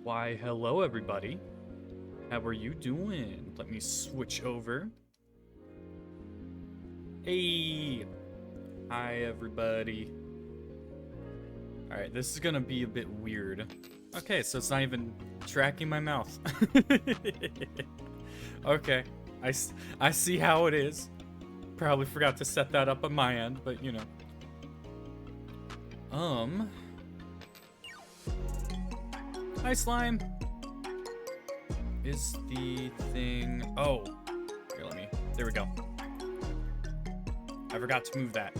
Why, hello everybody. How are you doing? Let me switch over. Hey! Hi everybody. Alright, this is gonna be a bit weird. Okay, so it's not even tracking my mouth. Okay, I see how it is. Probably forgot to set that up on my end, but you know. Hi slime! Is the thing... Oh! Here, there we go. I forgot to move that.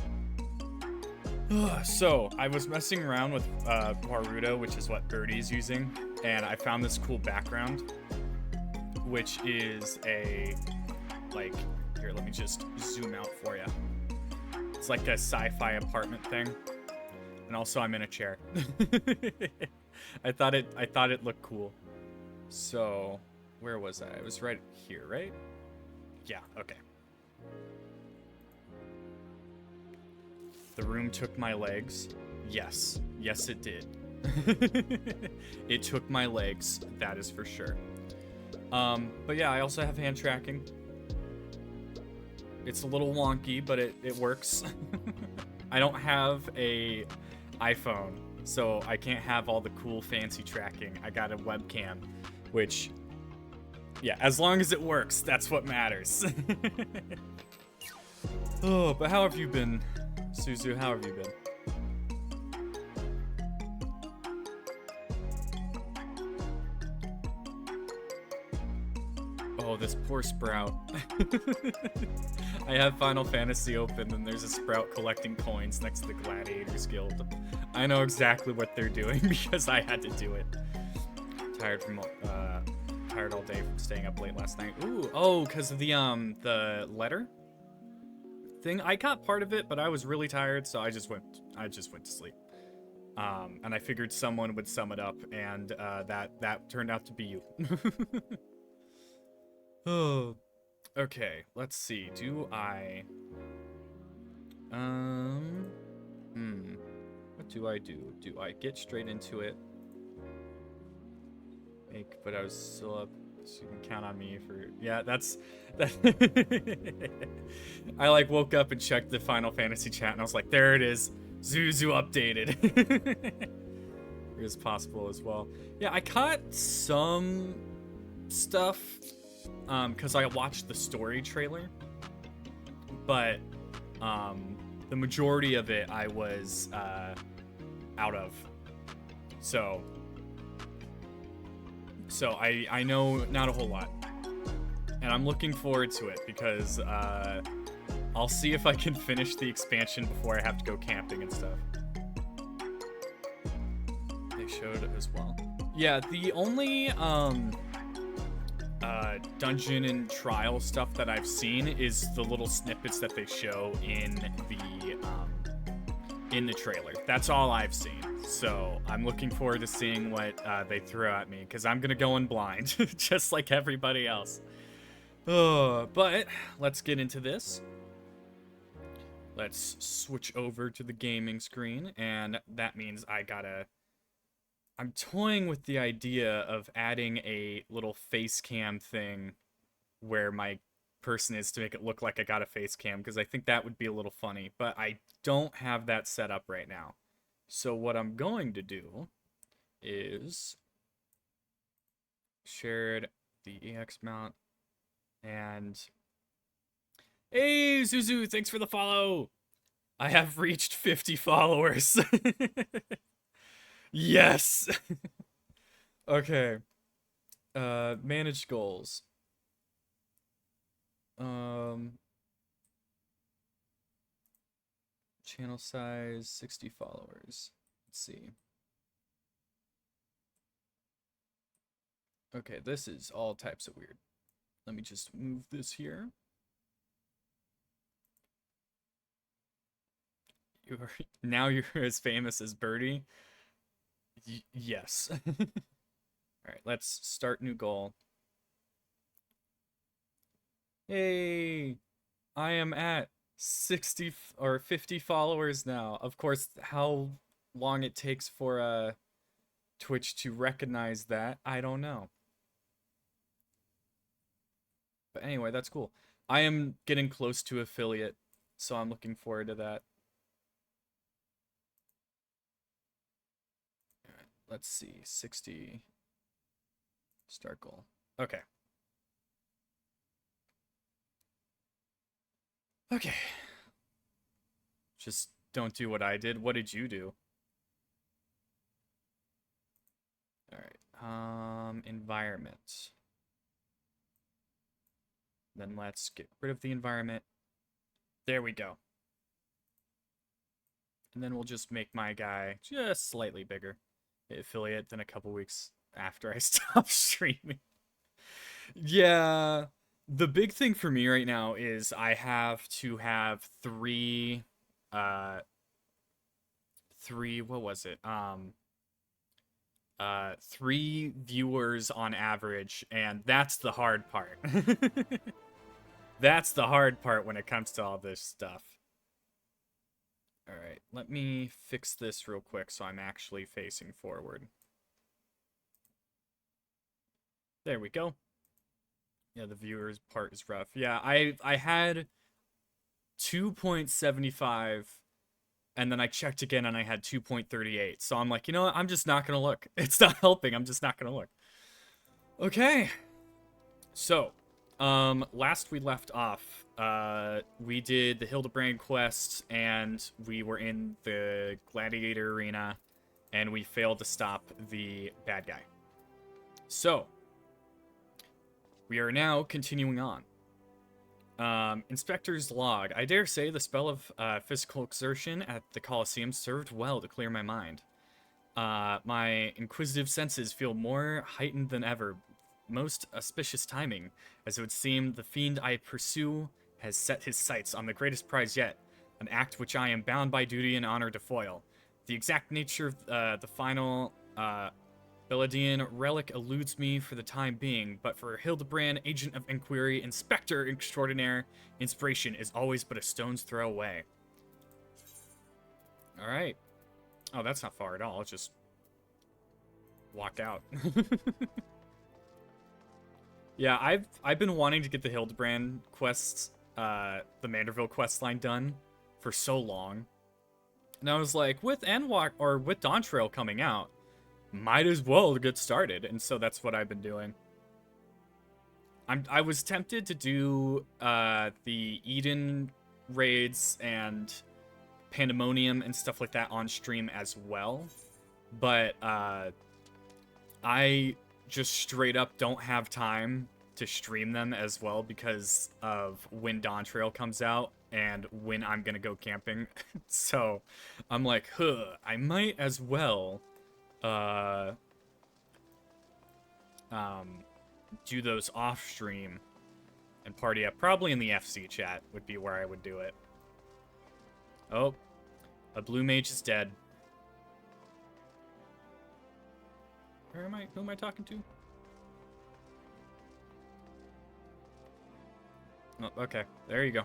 So, I was messing around with Warudo, which is what Birdie's using, and I found this cool background, which is a, like, here, let me just zoom out for you. It's like a sci-fi apartment thing, and also I'm in a chair. I thought it looked cool. So, where was I? I was right here, right? Yeah, okay. The room took my legs. Yes. Yes, it did. It took my legs, that is for sure. But yeah, I also have hand tracking. It's a little wonky, but it works. I don't have a iPhone, so I can't have all the cool fancy tracking. I got a webcam, which, yeah, as long as it works, that's what matters. Oh, but how have you been, Suzu? How have you been? Oh, this poor Sprout. I have Final Fantasy open, and there's a Sprout collecting coins next to the Gladiators Guild. I know exactly what they're doing because I had to do it. Tired all day from staying up late last night. Ooh, oh, because of the letter thing. I caught part of it, but I was really tired, so I just went to sleep. And I figured someone would sum it up, and that turned out to be you. Oh, okay. Let's see. Do I? What do I do? Do I get straight into it? But I was still up, so you can count on me for. Yeah, that's. I like woke up and checked the Final Fantasy chat, and I was like, there it is. Zuzu updated. It is possible as well. Yeah, I caught some stuff. Because I watched the story trailer, but the majority of it I was out of. So I know not a whole lot, and I'm looking forward to it because I'll see if I can finish the expansion before I have to go camping and stuff. They showed it as well. Yeah, the only dungeon and trial stuff that I've seen is the little snippets that they show in the trailer. That's all I've seen. So I'm looking forward to seeing what they throw at me, because I'm gonna go in blind, just like everybody else. But let's get into this. Let's switch over to the gaming screen, and that means I'm toying with the idea of adding a little face cam thing where my person is to make it look like I got a face cam, because I think that would be a little funny, but I don't have that set up right now. So what I'm going to do is shared the EX mount, and hey Zuzu, thanks for the follow. I have reached 50 followers. Yes. Okay. Manage goals. Channel size 60 followers. Let's see. Okay, this is all types of weird. Let me just move this here. Now you're as famous as Birdie. Yes. All right, let's start new goal. Hey, I am at 60 or 50 followers now. Of course, how long it takes for Twitch to recognize that. I don't know. But anyway, that's cool. I am getting close to affiliate, so I'm looking forward to that. All right, let's see. 60. Start goal. Okay. Okay. Just don't do what I did. What did you do? All right. Environment. Then let's get rid of the environment. There we go. And then we'll just make my guy just slightly bigger. Affiliate then a couple weeks after I stop streaming. Yeah. The big thing for me right now is I have to have three, what was it? 3 viewers on average, and that's the hard part. That's the hard part when it comes to all this stuff. Alright, let me fix this real quick so I'm actually facing forward. There we go. Yeah, the viewers part is rough. Yeah, I had 2.75, and then I checked again and I had 2.38. So I'm like, you know what? I'm just not gonna look. It's not helping. I'm just not gonna look. Okay. So, last we left off, we did the Hildebrand quest, and we were in the gladiator arena, and we failed to stop the bad guy. So, we are now continuing on. Inspector's log. I dare say the spell of physical exertion at the Colosseum served well to clear my mind. My inquisitive senses feel more heightened than ever. Most auspicious timing, as it would seem the fiend I pursue has set his sights on the greatest prize yet, an act which I am bound by duty and honor to foil. The exact nature of the final Beladian relic eludes me for the time being, but for Hildebrand, agent of inquiry, inspector extraordinaire, inspiration is always but a stone's throw away. Alright. Oh, that's not far at all. Let's just walk out. Yeah, I've been wanting to get the Hildebrand quests, the Manderville quest line done for so long. And I was like, with Dawn Trail coming out, might as well get started. And so that's what I've been doing. I was tempted to do the Eden raids and Pandemonium and stuff like that on stream as well. But I just straight up don't have time to stream them as well because of when Dawn Trail comes out and when I'm gonna go camping. So I'm like, I might as well do those off stream and party up. Probably in the FC chat would be where I would do it. Oh, a blue mage is dead. Where am I? Who am I talking to? Oh, okay, there you go.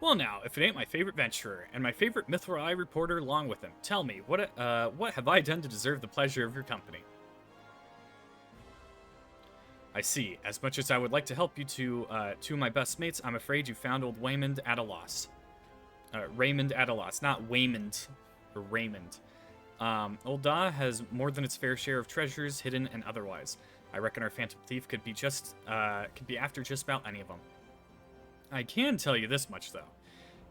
Well now, if it ain't my favorite venturer, and my favorite Mithril Eye reporter along with him, tell me, what have I done to deserve the pleasure of your company? I see. As much as I would like to help you two of my best mates, I'm afraid you found old Waymond at a loss. Raymond at a loss, not Waymond, or Raymond. Old Da has more than its fair share of treasures, hidden and otherwise. I reckon our Phantom Thief could be after just about any of them. I can tell you this much, though.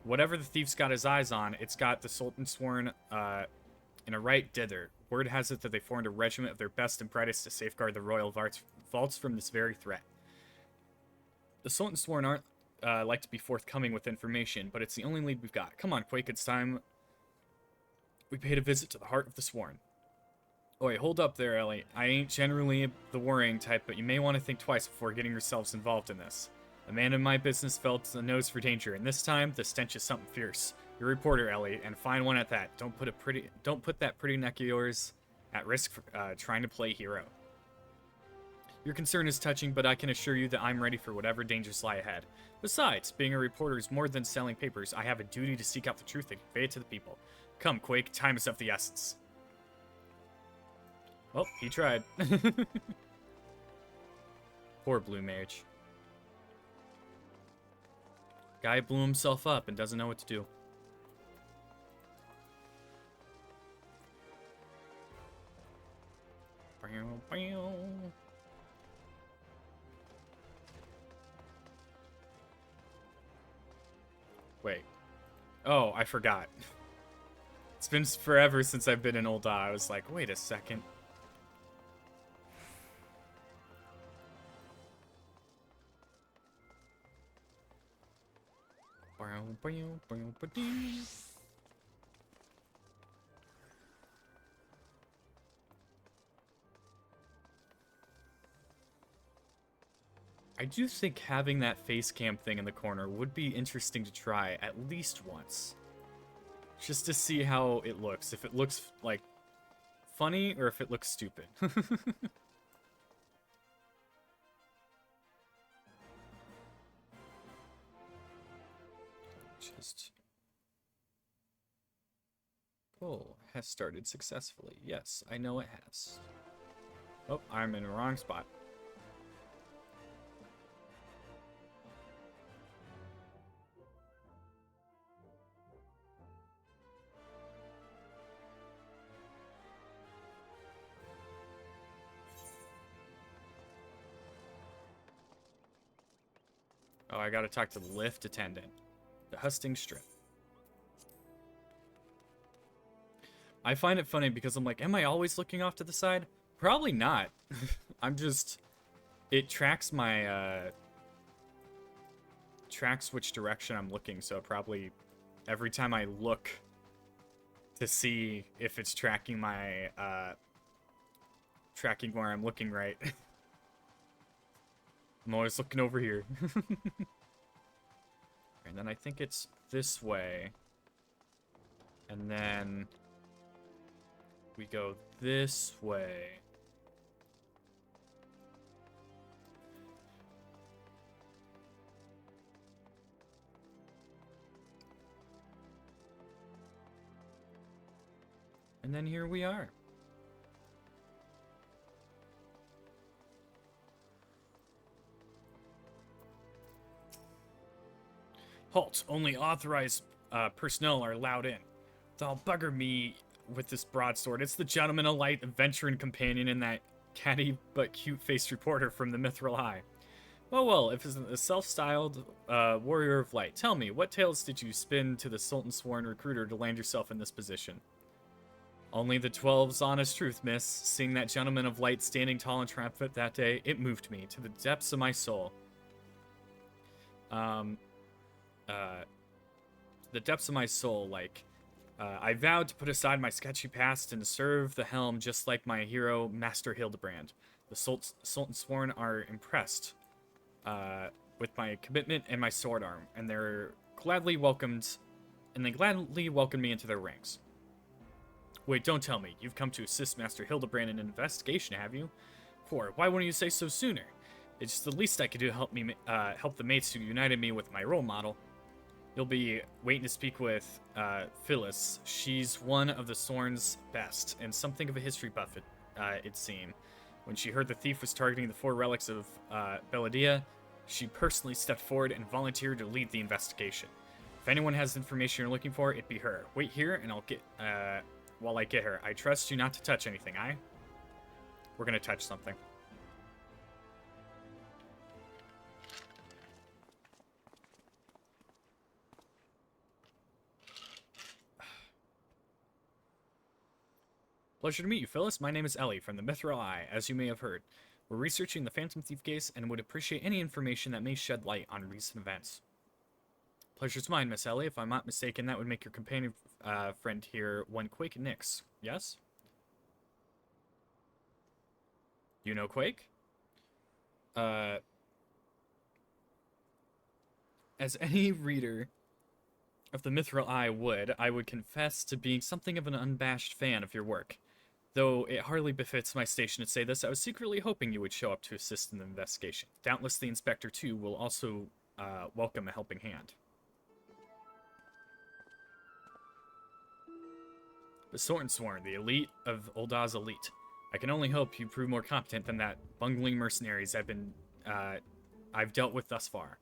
Whatever the thief's got his eyes on, it's got the Sultan sworn in a right dither. Word has it that they formed a regiment of their best and brightest to safeguard the royal vaults from this very threat. The Sultan sworn aren't like to be forthcoming with information, but it's the only lead we've got. Come on, Quake, it's time we paid a visit to the heart of the sworn. Oi, hold up there, Ellie. I ain't generally the worrying type, but you may want to think twice before getting yourselves involved in this. A man in my business felt a nose for danger, and this time the stench is something fierce. You're a reporter, Ellie, and fine one at that. Don't put that pretty neck of yours at risk for trying to play hero. Your concern is touching, but I can assure you that I'm ready for whatever dangers lie ahead. Besides, being a reporter is more than selling papers. I have a duty to seek out the truth and convey it to the people. Come, Quake, time is of the essence. Well, he tried. Poor Blue Mage. Guy blew himself up and doesn't know what to do. Wait. Oh, I forgot. It's been forever since I've been in Ul'dah. I was like, wait a second. I do think having that face cam thing in the corner would be interesting to try at least once. Just to see how it looks. If it looks, like, funny or if it looks stupid. Just... Pull has started successfully. Yes, I know it has. Oh, I'm in the wrong spot. Oh, I gotta talk to the lift attendant. The Hustings Strip. I find it funny because I'm like, am I always looking off to the side? Probably not. I'm just... It tracks my, tracks which direction I'm looking, so probably every time I look to see if it's tracking my, tracking where I'm looking right. I'm always looking over here. And then I think it's this way. And then we go this way. And then here we are. Halt! Only authorized personnel are allowed in. They'll bugger me with this broadsword. It's the gentleman of light, adventure and companion, and that catty but cute-faced reporter from the Mithril Eye. Well, if it's a self-styled warrior of light, tell me, what tales did you spin to the Sultan-sworn recruiter to land yourself in this position? Only the 12's honest truth, miss. Seeing that gentleman of light standing tall and triumphant that day, it moved me to the depths of my soul. The depths of my soul, like, I vowed to put aside my sketchy past and serve the helm just like my hero, Master Hildebrand. The Sultan Sworn are impressed with my commitment and my sword arm, and they gladly welcomed me into their ranks. Wait, don't tell me. You've come to assist Master Hildebrand in an investigation, have you? Why wouldn't you say so sooner? It's the least I could do to help the mates who united me with my role model. You'll be waiting to speak with Phyllis. She's one of the Sorn's best, and something of a history buff, it seemed. When she heard the thief was targeting the 4 relics of Belladia, she personally stepped forward and volunteered to lead the investigation. If anyone has information you're looking for, it'd be her. Wait here, and I'll get... while I get her. I trust you not to touch anything, aye? We're gonna touch something. Pleasure to meet you, Phyllis. My name is Ellie from the Mithril Eye, as you may have heard. We're researching the Phantom Thief case and would appreciate any information that may shed light on recent events. Pleasure's mine, Miss Ellie. If I'm not mistaken, that would make your companion friend here one Quake Nix. Yes? You know Quake? As any reader of the Mithril Eye would, I would confess to being something of an unabashed fan of your work. Though it hardly befits my station to say this, I was secretly hoping you would show up to assist in the investigation. Doubtless the inspector, too, will also welcome a helping hand. The Sworn, the elite of Ulda's elite. I can only hope you prove more competent than that bungling mercenaries I've dealt with thus far.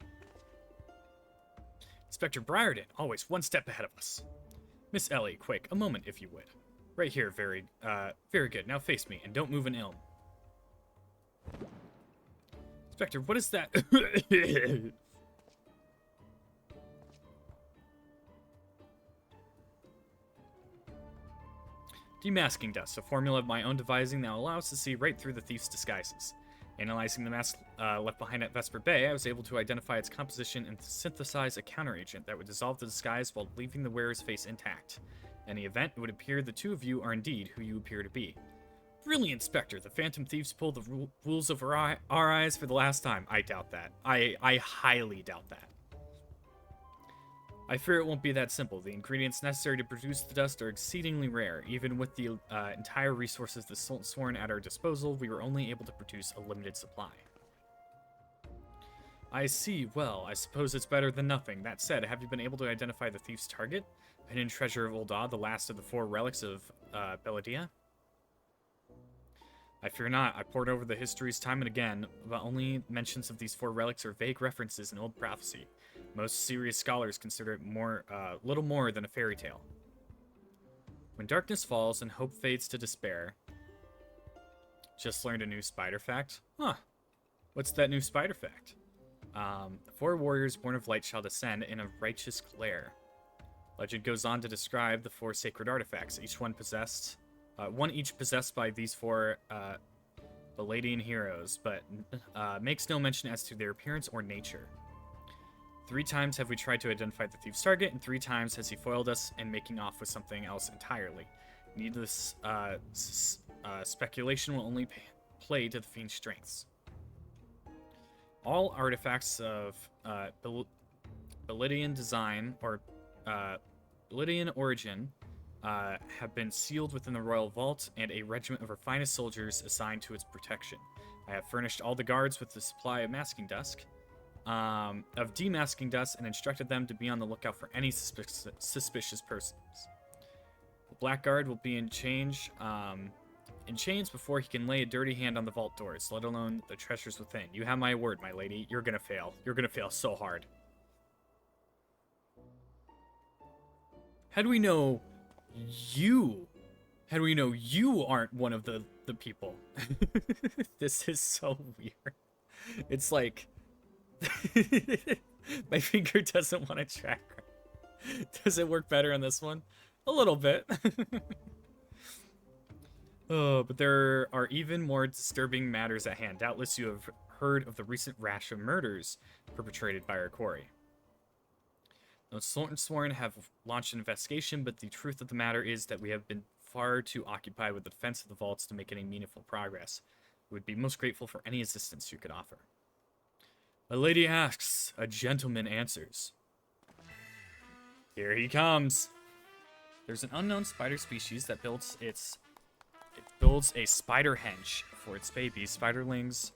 Inspector Briarden, always one step ahead of us. Miss Ellie, quick, a moment if you would. Right here, very good. Now face me, and don't move an ilm. Inspector, what is that? Demasking dust, a formula of my own devising that allows us to see right through the thief's disguises. Analyzing the mask left behind at Vesper Bay, I was able to identify its composition and synthesize a counteragent that would dissolve the disguise while leaving the wearer's face intact. In any event, it would appear the two of you are indeed who you appear to be. Brilliant, Inspector. The Phantom Thieves pulled the rules over our eyes for the last time. I doubt that. I highly doubt that. I fear it won't be that simple. The ingredients necessary to produce the dust are exceedingly rare. Even with the entire resources of the Sworn at our disposal, we were only able to produce a limited supply. I see. Well, I suppose it's better than nothing. That said, have you been able to identify the thief's target? Hidden treasure of Ulda, the last of the 4 relics of Belladia? I fear not. I pored over the histories time and again, but only mentions of these 4 relics are vague references in old prophecy. Most serious scholars consider it little more than a fairy tale. When darkness falls and hope fades to despair. Just learned a new spider fact. Huh. What's that new spider fact? 4 warriors born of light shall descend in a righteous glare. Legend goes on to describe the 4 sacred artifacts, one each possessed by these 4 Belladian heroes, but makes no mention as to their appearance or nature. 3 times have we tried to identify the thief's target, and 3 times has he foiled us in making off with something else entirely. Needless speculation will only play to the fiend's strengths. All artifacts of Belladian design or Belladian origin have been sealed within the royal vault, and a regiment of our finest soldiers assigned to its protection. I have furnished all the guards with the supply of demasking dust, and instructed them to be on the lookout for any suspicious persons. The blackguard will be in chains before he can lay a dirty hand on the vault doors, let alone the treasures within. You have my word, my lady. You're gonna fail. You're gonna fail so hard. How do we know you? How do we know you aren't one of the people? This is so weird. It's like my finger doesn't want to track right. Does it work better on this one? A little bit. Oh, but there are even more disturbing matters at hand. Doubtless you have heard of the recent rash of murders perpetrated by our quarry. The Sworn have launched an investigation, but the truth of the matter is that we have been far too occupied with the defense of the vaults to make any meaningful progress. We would be most grateful for any assistance you could offer. A lady asks, a gentleman answers. Here he comes. There's an unknown spider species that builds a spider henge for its babies. Spiderlings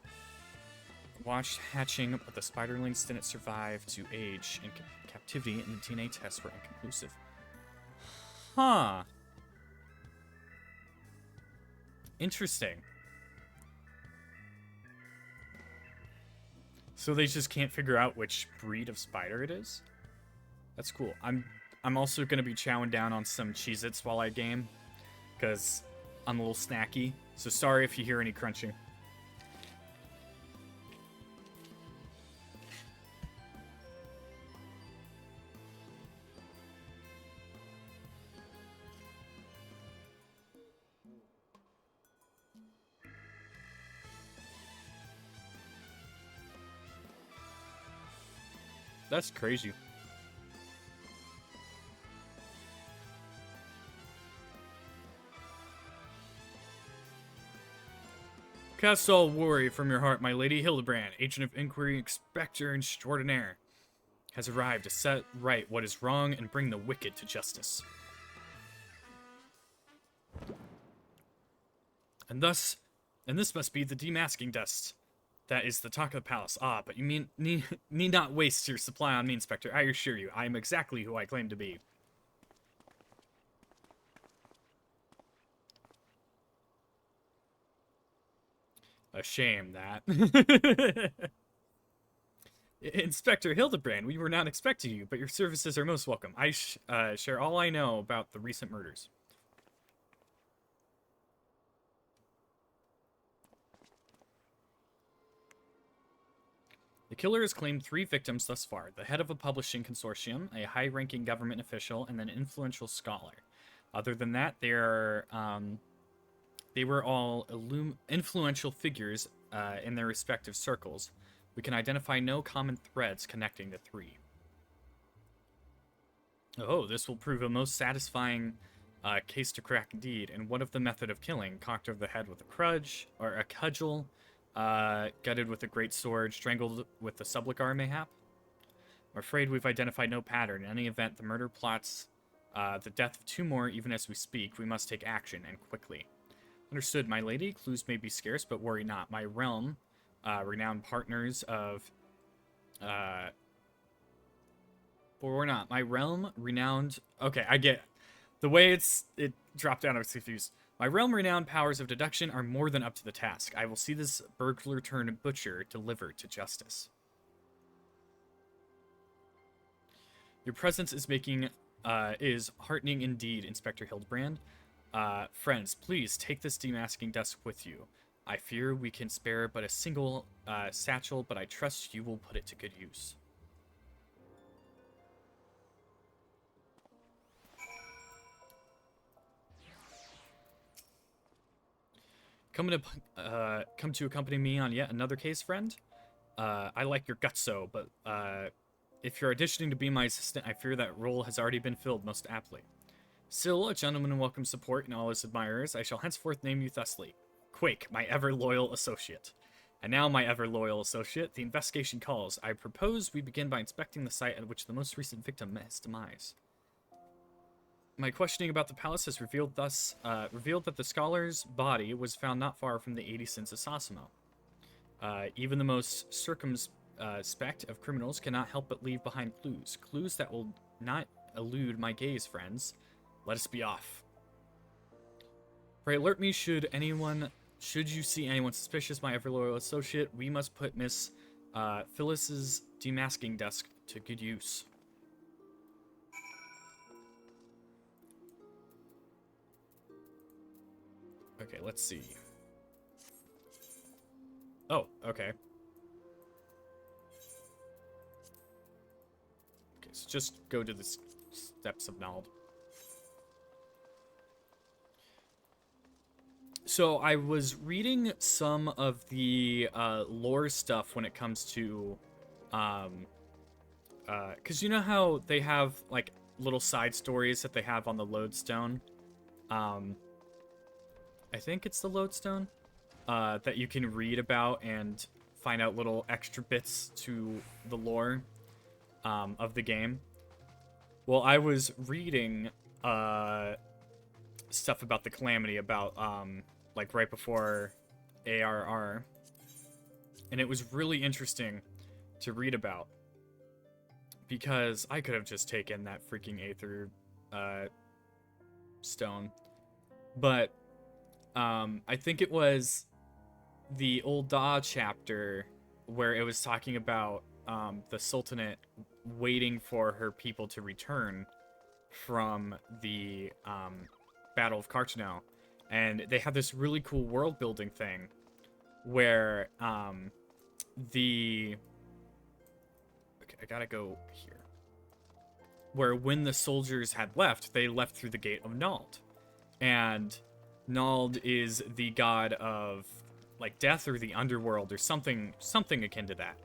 watched hatching, but the spiderlings didn't survive to age in captivity, and the DNA tests were inconclusive. Huh. Interesting. So they just can't figure out which breed of spider it is? That's cool. I'm also going to be chowing down on some Cheez-Its while I game, because I'm a little snacky. So sorry if you hear any crunching. That's crazy. Cast all worry from your heart, my lady. Hildebrand, agent of inquiry, inspector extraordinaire, has arrived to set right what is wrong and bring the wicked to justice. And this must be the demasking dust. That is the talk of the palace. Ah, but you need not waste your supply on me, Inspector. I assure you, I am exactly who I claim to be. A shame that. Inspector Hildebrand, we were not expecting you, but your services are most welcome. I share all I know about the recent murders. The killer has claimed 3 victims thus far: the head of a publishing consortium, a high-ranking government official, and an influential scholar. Other than that, they were all influential figures in their respective circles. We can identify no common threads connecting the 3. Oh, this will prove a most satisfying case to crack indeed. And what of the method of killing? Cocked over the head with a cudgel, gutted with a great sword, strangled with the subligar, mayhap? I'm afraid we've identified no pattern. In any event, the murder plots the death of 2 more even as we speak. We must take action, and quickly. Understood, my lady. Clues may be scarce, but worry not. My realm, renowned partners of... or not. My realm, renowned... Okay, I get... The way it dropped down, I was confused. My realm-renowned powers of deduction are more than up to the task. I will see this burglar-turned-butcher delivered to justice. Your presence is heartening indeed, Inspector Hildebrand. Friends, please take this demasking desk with you. I fear we can spare but a single satchel, but I trust you will put it to good use. Come to accompany me on yet another case, friend? I like your gutso, but if you're auditioning to be my assistant, I fear that role has already been filled most aptly. Still, a gentleman welcomes support in all his admirers. I shall henceforth name you thusly: Quake, my ever-loyal associate. And now, my ever-loyal associate, the investigation calls. I propose we begin by inspecting the site at which the most recent victim met his demise. My questioning about the palace has revealed that the scholar's body was found not far from the 80 sins of Sasimo. Even the most circumspect of criminals cannot help but leave behind clues that will not elude my gaze, friends. Let us be off. Pray alert me should you see anyone suspicious, my ever-loyal associate. We must put Miss Phyllis's demasking desk to good use. Okay, let's see. Oh, okay. Okay, so just go to the steps of Nald. So I was reading some of the lore stuff when it comes to, because you know how they have like little side stories that they have on the lodestone. I think it's the lodestone that you can read about and find out little extra bits to the lore of the game. Well, I was reading stuff about the Calamity, about like right before ARR, and it was really interesting to read about because I could have just taken that freaking Aether stone, but I think it was the Ul'dah chapter where it was talking about the Sultanate waiting for her people to return from the Battle of Carchano. And they have this really cool world building thing where okay, I gotta go here. Where when the soldiers had left, they left through the gate of Nald. And Nald is the god of like death or the underworld or something akin to that.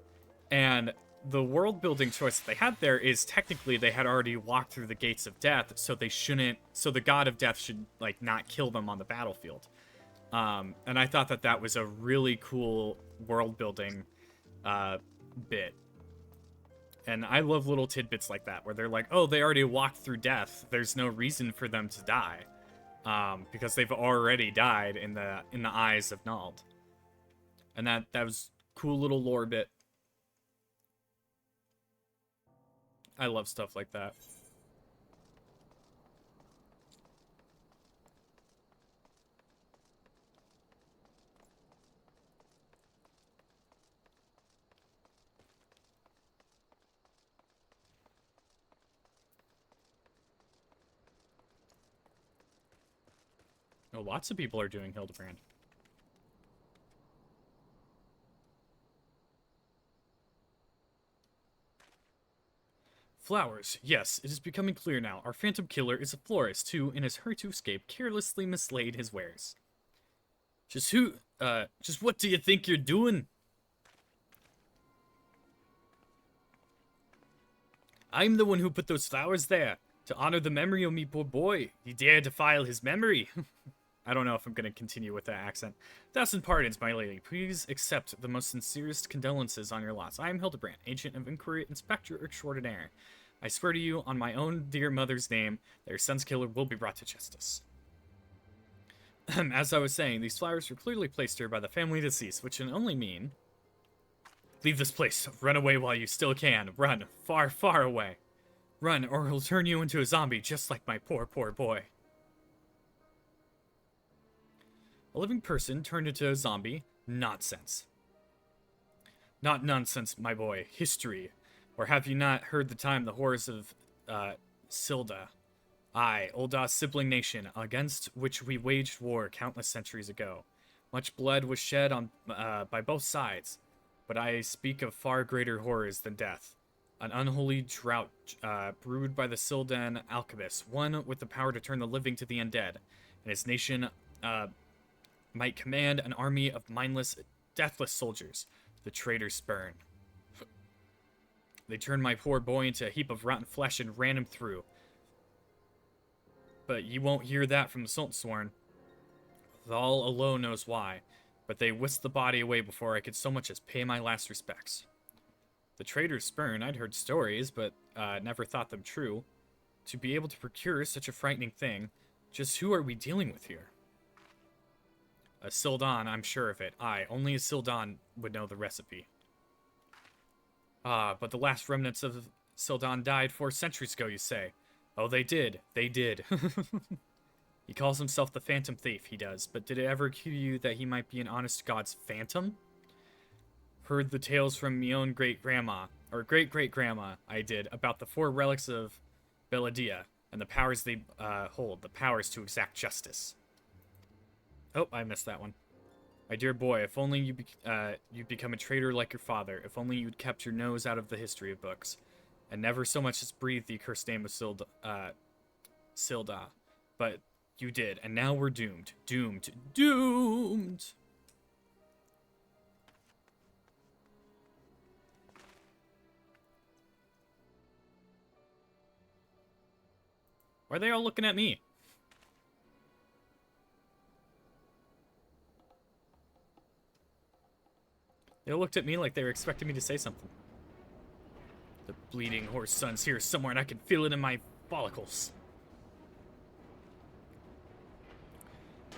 And the world building choice that they had there is technically they had already walked through the gates of death, so the god of death should like not kill them on the battlefield. And I thought that was a really cool world building bit. And I love little tidbits like that where they're like, oh, they already walked through death. There's no reason for them to die. because they've already died in the eyes of Nald. And that was cool little lore bit. I love stuff like that. Oh, lots of people are doing Hildebrand. Flowers. Yes, it is becoming clear now. Our phantom killer is a florist who, in his hurry to escape, carelessly mislaid his wares. Just what do you think you're doing? I'm the one who put those flowers there, to honor the memory of me poor boy. He dared defile his memory. I don't know if I'm going to continue with that accent. Thousand pardons, my lady. Please accept the most sincerest condolences on your loss. I am Hildebrand, agent of inquiry, inspector extraordinaire. I swear to you, on my own dear mother's name, that your son's killer will be brought to justice. As I was saying, these flowers were clearly placed here by the family deceased, which can only mean... Leave this place. Run away while you still can. Run. Far, far away. Run, or he'll turn you into a zombie, just like my poor, poor boy. A living person turned into a zombie? Nonsense. Not nonsense, my boy. History. Or have you not heard the time the horrors of, Silda? Aye, Ulda's sibling nation, against which we waged war countless centuries ago. Much blood was shed on, by both sides, but I speak of far greater horrors than death. An unholy drought, brewed by the Sildan alchemists, one with the power to turn the living to the undead, and his nation, might command an army of mindless, deathless soldiers, the traitor's spurn. They turned my poor boy into a heap of rotten flesh and ran him through. But you won't hear that from the Saltsworn. Thal alone knows why, but they whisked the body away before I could so much as pay my last respects. The traitor's spurn, I'd heard stories, but never thought them true. To be able to procure such a frightening thing, just who are we dealing with here? A Sildan, I'm sure of it. Aye, only a Sildan would know the recipe. Ah, but the last remnants of Sildan died 4 centuries ago, you say? Oh, they did. They did. He calls himself the Phantom Thief, he does. But did it ever occur to you that he might be an honest god's phantom? Heard the tales from me own great-grandma, or great-great-grandma, I did, about the 4 relics of Beladia, and the powers they hold, the powers to exact justice. Oh, I missed that one. My dear boy, if only you'd become a traitor like your father, if only you'd kept your nose out of the history of books, and never so much as breathed the accursed name of Silda. But you did, and now we're doomed. Doomed. Doomed! Why are they all looking at me? They all looked at me like they were expecting me to say something. The bleeding horse sun's here somewhere, and I can feel it in my follicles.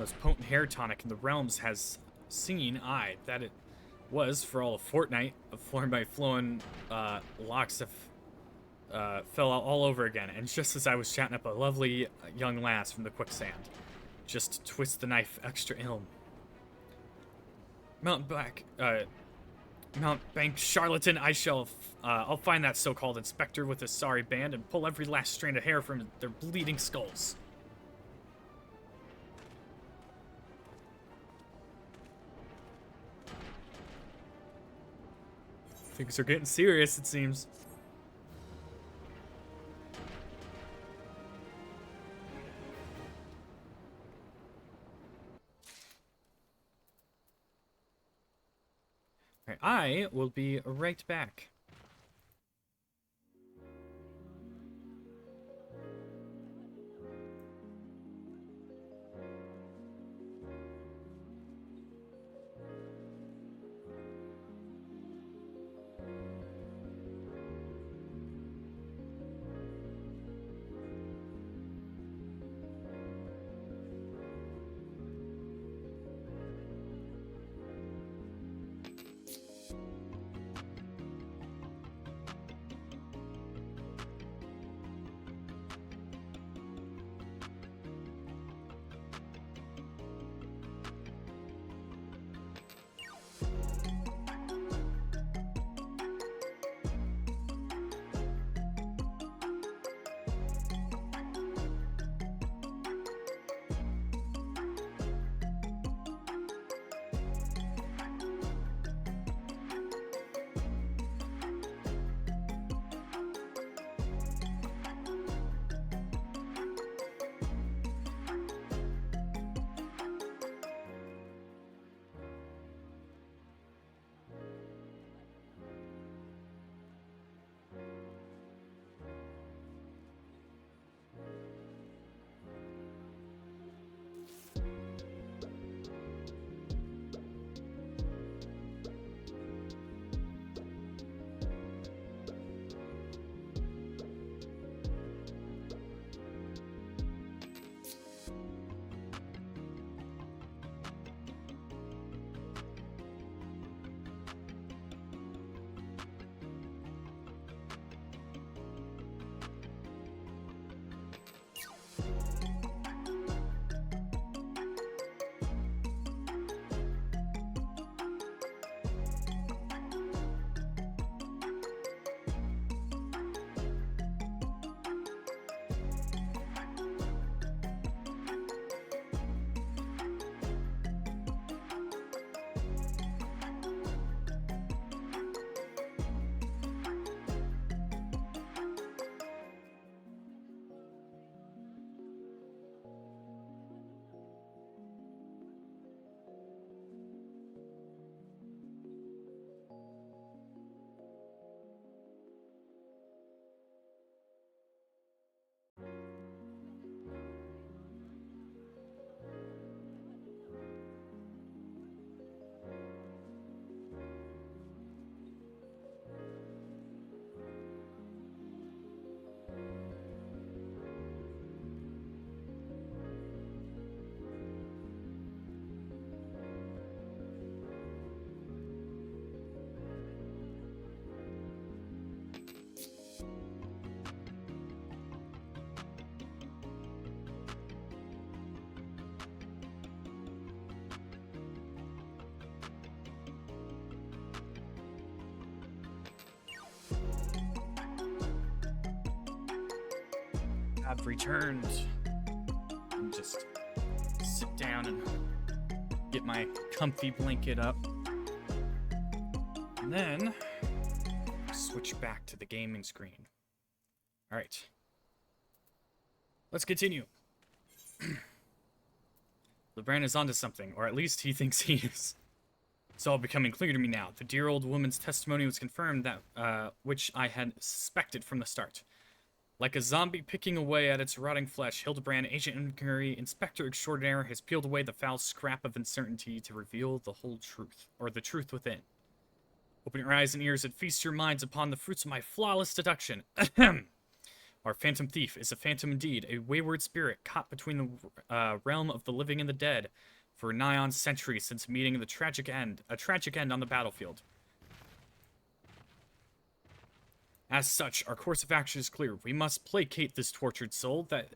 Most potent hair tonic in the realms has seen, aye, that it was, for all a fortnight, formed by flowing locks of fell out all over again, and just as I was chatting up a lovely young lass from the quicksand, just twist the knife extra ill. Mountebank charlatan, I'll find that so-called inspector with his sorry band and pull every last strand of hair from their bleeding skulls. Things are getting serious, it seems. Right, I will be right back. have returned. And just sit down and get my comfy blanket up. And then switch back to the gaming screen. Alright. Let's continue. LeBran is onto something, or at least he thinks he is. It's all becoming clear to me now. The dear old woman's testimony was confirmed, that which I had suspected from the start. Like a zombie picking away at its rotting flesh, Hildebrand, Agent Inquiry, Inspector Extraordinaire, has peeled away the foul scrap of uncertainty to reveal the whole truth, or the truth within. Open your eyes and ears and feast your minds upon the fruits of my flawless deduction. Ahem. Our phantom thief is a phantom indeed, a wayward spirit caught between the realm of the living and the dead for nigh on centuries since meeting a tragic end on the battlefield. As such, our course of action is clear. We must placate this tortured soul that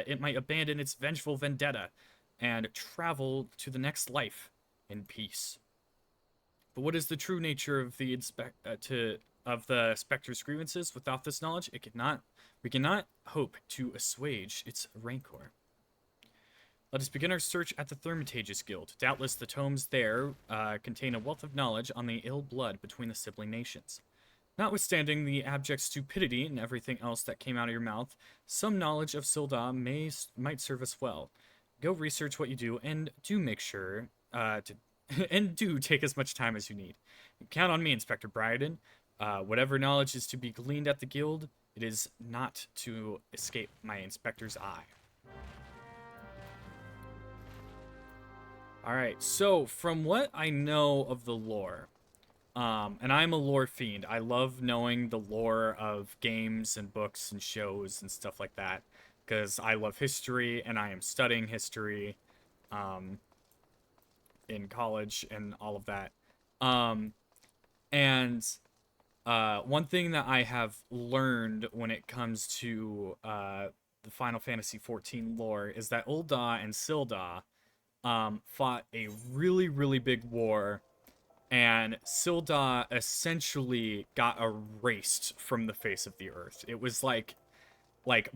it might abandon its vengeful vendetta and travel to the next life in peace. But what is the true nature of the Spectre's grievances? Without this knowledge, we cannot hope to assuage its rancor. Let us begin our search at the Thermitages Guild. Doubtless the tomes there contain a wealth of knowledge on the ill blood between the sibling nations. Notwithstanding the abject stupidity and everything else that came out of your mouth, some knowledge of Silda might serve us well. Go research what you do, and do make sure and do take as much time as you need. Count on me, Inspector Bryden. Whatever knowledge is to be gleaned at the guild, it is not to escape my inspector's eye. Alright, so from what I know of the lore, and I'm a lore fiend. I love knowing the lore of games and books and shows and stuff like that, because I love history and I am studying history in college and all of that. One thing that I have learned when it comes to the Final Fantasy XIV lore is that Ul'dah and Sil'dah fought a really, really big war, and Sil'dah essentially got erased from the face of the earth. It was like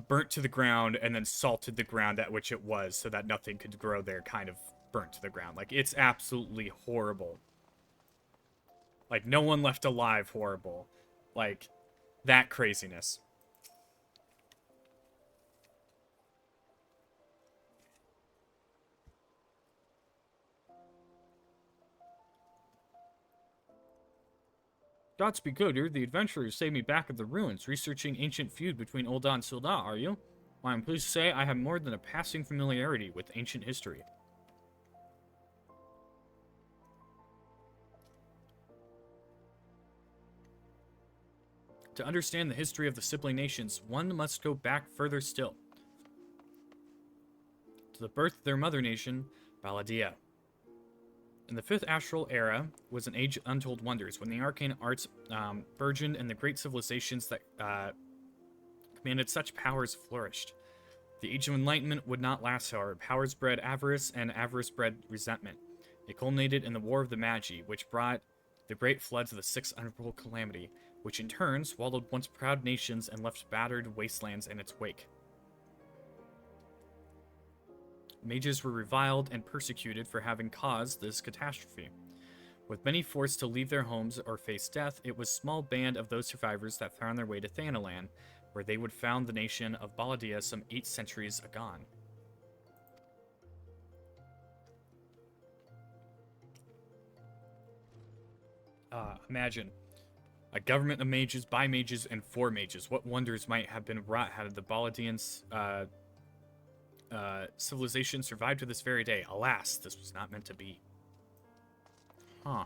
burnt to the ground and then salted the ground at which it was so that nothing could grow there, kind of burnt to the ground. Like, it's absolutely horrible. Like, no one left alive horrible. Like, that craziness. Gods be good, you're the adventurer who saved me back at the ruins, researching ancient feud between Ul'dah and Sil'dah, are you? Well, I'm pleased to say I have more than a passing familiarity with ancient history. To understand the history of the sibling nations, one must go back further still. To the birth of their mother nation, Baladia. In the 5th Astral Era was an age of untold wonders, when the arcane arts burgeoned and the great civilizations that commanded such powers flourished. The Age of Enlightenment would not last, however. Powers bred avarice, and avarice bred resentment. It culminated in the War of the Magi, which brought the great floods of the 6th Untold Calamity, which in turn swallowed once proud nations and left battered wastelands in its wake. Mages were reviled and persecuted for having caused this catastrophe. With many forced to leave their homes or face death, it was a small band of those survivors that found their way to Thanalan, where they would found the nation of Baladia some 8 centuries agone. Imagine a government of mages, by mages, and for mages. What wonders might have been wrought had the Baladians' civilization survived to this very day. Alas, this was not meant to be. Huh.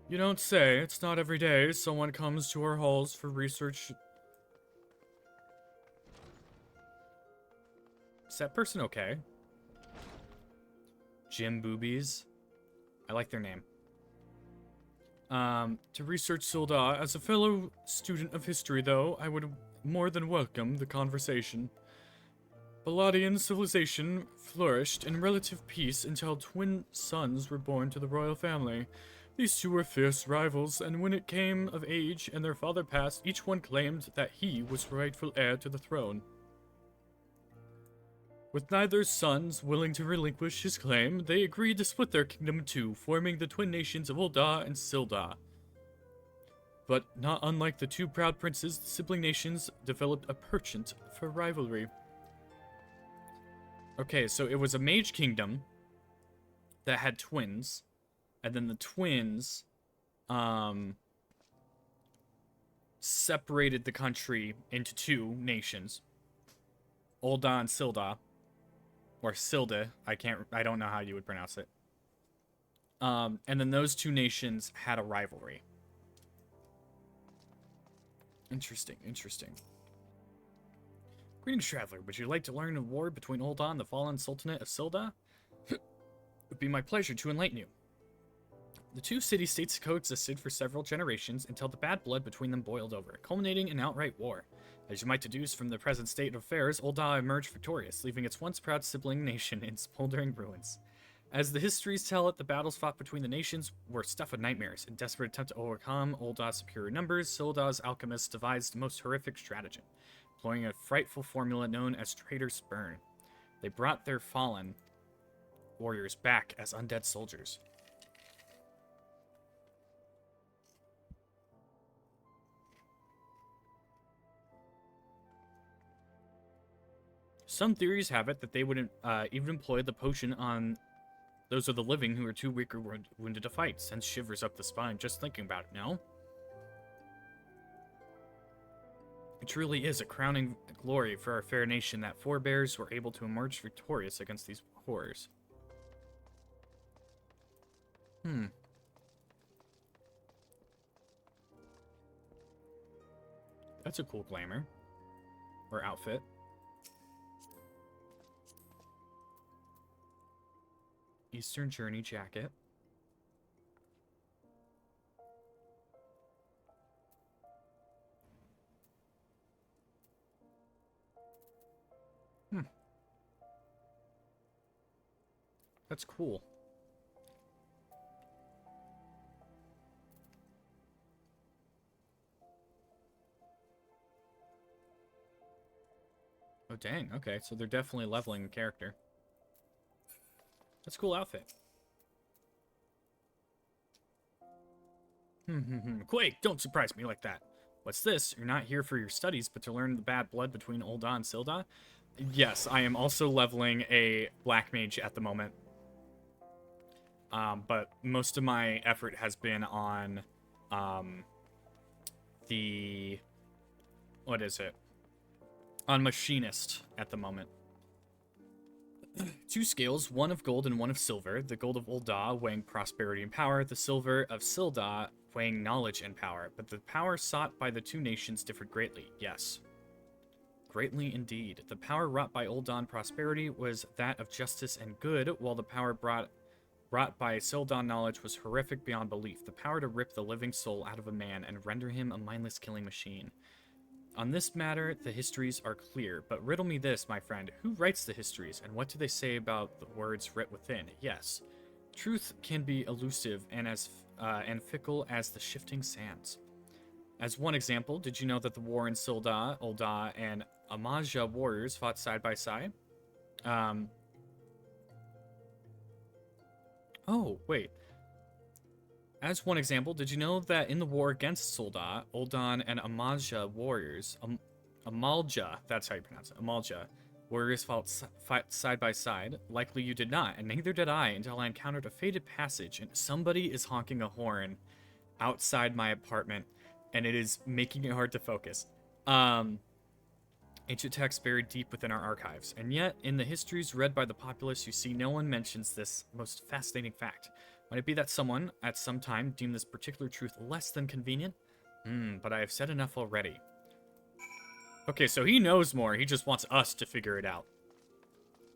You don't say. It's not every day someone comes to our halls for research. Is that person okay? Jim Boobies. I like their name. To research Sil'dah. As a fellow student of history, though, I would more than welcome the conversation. Baladian civilization flourished in relative peace until twin sons were born to the royal family. These two were fierce rivals, and when it came of age and their father passed, each one claimed that he was rightful heir to the throne. With neither's sons willing to relinquish his claim, they agreed to split their kingdom in two, forming the twin nations of Ul'dah and Sil'dah. But not unlike the two proud princes, the sibling nations developed a penchant for rivalry. Okay, so it was a mage kingdom that had twins, and then the twins separated the country into two nations, Ul'dah and Sil'dah, or Sil'dah. I don't know how you would pronounce it. And then those two nations had a rivalry. Interesting. Greetings, traveler. Would you like to learn of the war between Ul'dah and the fallen Sultanate of Sil'dah? It would be my pleasure to enlighten you. The two city-states coexisted for several generations until the bad blood between them boiled over, culminating in outright war. As you might deduce from the present state of affairs, Ul'dah emerged victorious, leaving its once proud sibling nation in smoldering ruins. As the histories tell it, the battles fought between the nations were stuff of nightmares. In desperate attempt to overcome Ul'dah's superior numbers, Sil'dah's alchemists devised the most horrific stratagem, employing a frightful formula known as Traitor's Burn. They brought their fallen warriors back as undead soldiers. Some theories have it that they would even employ the potion on those of the living who are too weak or wounded to fight. Sends shivers up the spine just thinking about it, no? It truly is a crowning glory for our fair nation that forebears were able to emerge victorious against these horrors. That's a cool glamour. Or outfit. Eastern Journey jacket. That's cool. Oh, dang. Okay, so they're definitely leveling the character. That's a cool outfit. Quake, don't surprise me like that. What's this? You're not here for your studies, but to learn the bad blood between Ul'dah and Sil'dah? Yes, I am also leveling a black mage at the moment. But most of my effort has been on, what is it? On machinist at the moment. Two scales, one of gold and one of silver. The gold of Ul'dah weighing prosperity and power, the silver of Sil'dah weighing knowledge and power. But the power sought by the two nations differed greatly, yes. Greatly indeed. The power wrought by Ul'dah prosperity was that of justice and good, while the power brought by Sil'dah knowledge was horrific beyond belief. The power to rip the living soul out of a man and render him a mindless killing machine. On this matter, the histories are clear, but riddle me this, my friend. Who writes the histories, and what do they say about the words writ within? Yes, truth can be elusive and fickle as the shifting sands. As one example, did you know that the war in Sil'dah, Ul'dah, and Amaja warriors fought side by side? Oh, wait. As one example, did you know that in the war against Sil'dah, Ul'dah and Amaja warriors, Amalja, that's how you pronounce it, Amalja, warriors fought side by side? Likely you did not, and neither did I until I encountered a fated passage, and somebody is honking a horn outside my apartment, and it is making it hard to focus. Ancient texts buried deep within our archives, and yet, in the histories read by the populace, you see no one mentions this most fascinating fact. Might it be that someone, at some time, deemed this particular truth less than convenient? But I have said enough already. Okay, so he knows more, he just wants us to figure it out.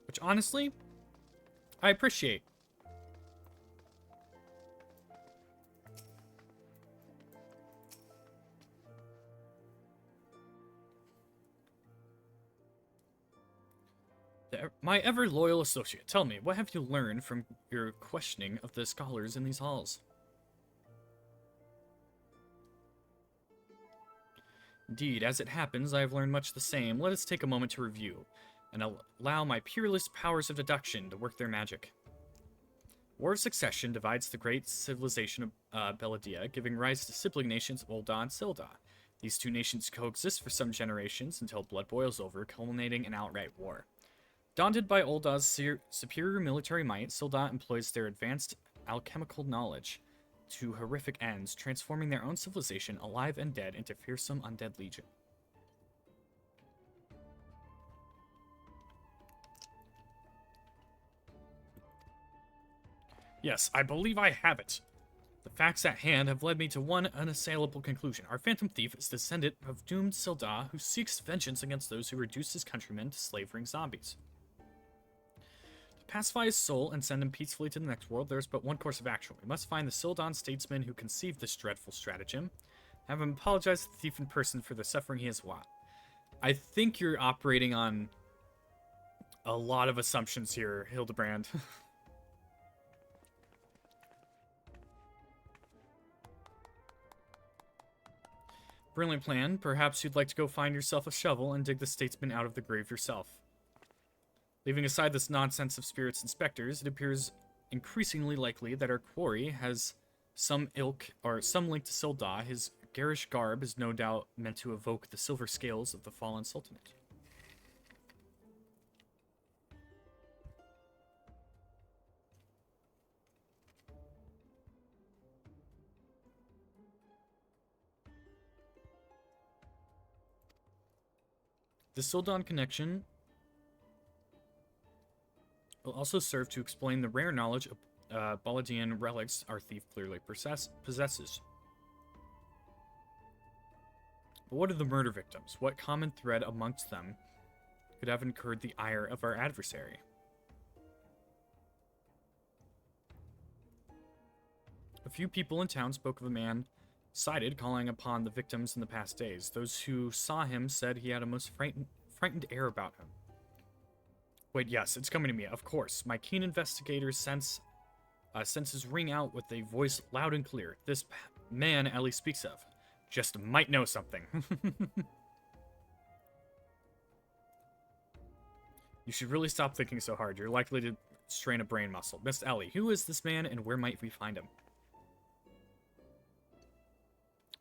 Which, honestly, I appreciate. My ever-loyal associate, tell me, what have you learned from your questioning of the scholars in these halls? Indeed, as it happens, I have learned much the same. Let us take a moment to review, and allow my peerless powers of deduction to work their magic. War of Succession divides the great civilization of Belladia, giving rise to sibling nations of Ul'dah and Sil'dah. These two nations coexist for some generations until blood boils over, culminating in outright war. Daunted by Ul'dah's superior military might, Sil'dah employs their advanced alchemical knowledge to horrific ends, transforming their own civilization, alive and dead, into fearsome undead legion. Yes, I believe I have it. The facts at hand have led me to one unassailable conclusion. Our Phantom Thief is descendant of doomed Sil'dah, who seeks vengeance against those who reduce his countrymen to slave-ring zombies. To pacify his soul and send him peacefully to the next world, there is but one course of action. We must find the Sil'dan statesman who conceived this dreadful stratagem, have him apologize to the thief in person for the suffering he has wrought. I think you're operating on a lot of assumptions here, Hildebrand. Brilliant plan. Perhaps you'd like to go find yourself a shovel and dig the statesman out of the grave yourself. Leaving aside this nonsense of spirits and specters, it appears increasingly likely that our quarry has some ilk or some link to Sil'dah. His garish garb is no doubt meant to evoke the silver scales of the fallen sultanate. The Sil'dan connection will also serve to explain the rare knowledge of Baladian relics our thief clearly possesses. But what are the murder victims? What common thread amongst them could have incurred the ire of our adversary? A few people in town spoke of a man sighted calling upon the victims in the past days. Those who saw him said he had a most frightened air about him. Wait, yes, it's coming to me, of course. My keen investigator's senses ring out with a voice loud and clear. This man Ellie speaks of just might know something. You should really stop thinking so hard. You're likely to strain a brain muscle. Miss Ellie, who is this man and where might we find him?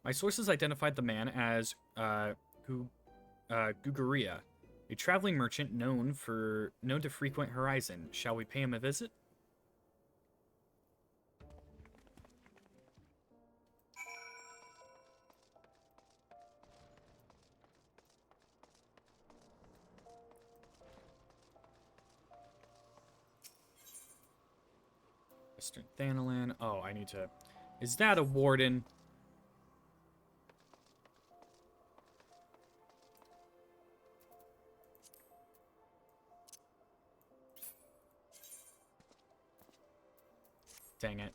My sources identified the man as Guguria, a traveling merchant known to frequent Horizon. Shall we pay him a visit? Western Thanalan. Oh, I need to... Is that a warden? Dang it.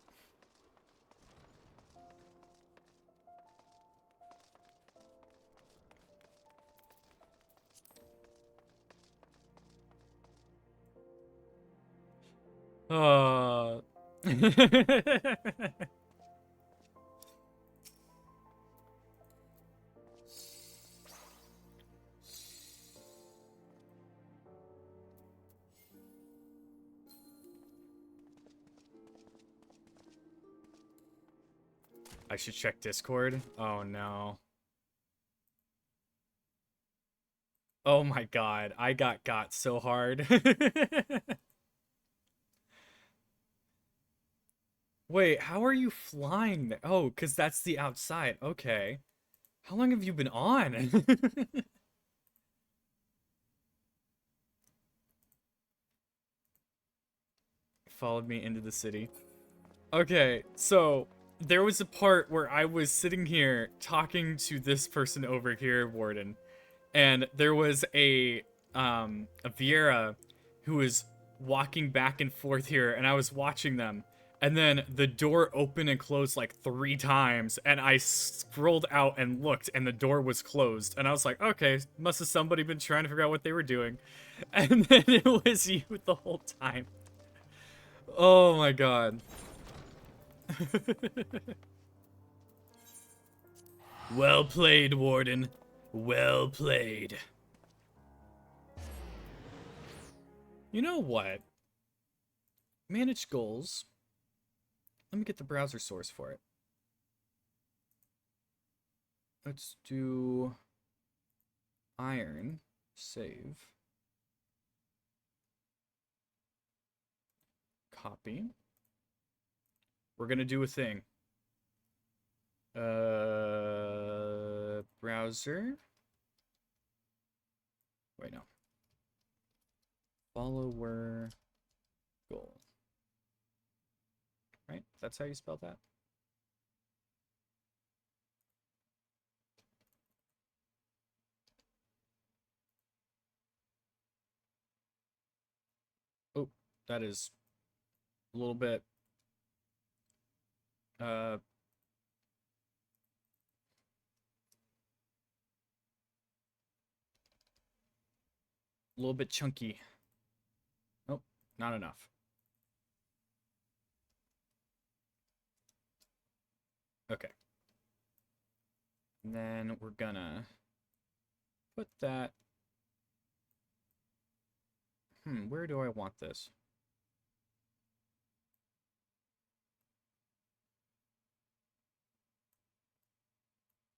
I should check Discord. Oh no. Oh my god, I got so hard. Wait, how are you flying there? Oh, because that's the outside. Okay. How long have you been on? Followed me into the city. Okay, so there was a part where I was sitting here talking to this person over here, Warden, and there was a Vieira who was walking back and forth here, and I was watching them. And then the door opened and closed like 3 times, and I scrolled out and looked, and the door was closed. And I was like, okay, must have somebody been trying to figure out what they were doing. And then it was you the whole time. Oh my god. Well played, Warden. Well played. You know what? Manage goals. Let me get the browser source for it. Let's do iron. Save. Copy. We're gonna do a thing. Browser. Wait, no. Follower goal. Right? That's how you spell that? Oh, that is a little bit a little bit chunky. Nope, not enough. Okay. And then we're gonna put that. Where do I want this?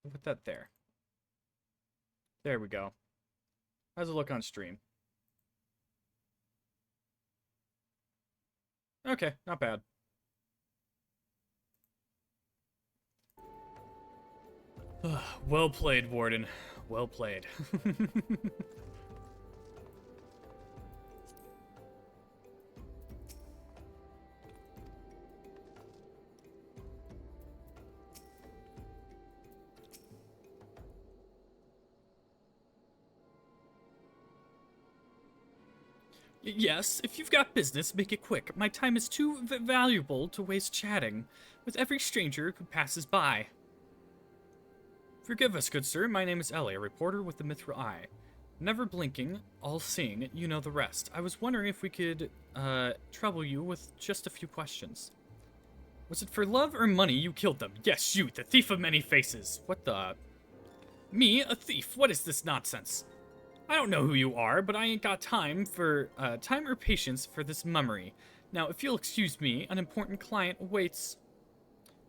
I'll put that there. There we go. How's it look on stream? Okay, not bad. Well played, Warden. Well played. Yes, if you've got business, make it quick. My time is too valuable to waste chatting with every stranger who passes by. Forgive us, good sir. My name is Ellie, a reporter with the Mithril Eye. Never blinking, all-seeing, you know the rest. I was wondering if we could, trouble you with just a few questions. Was it for love or money you killed them? Yes, you, the thief of many faces. What the... Me, a thief? What is this nonsense? I don't know who you are, but I ain't got time or patience for this mummery. Now, if you'll excuse me, an important client awaits.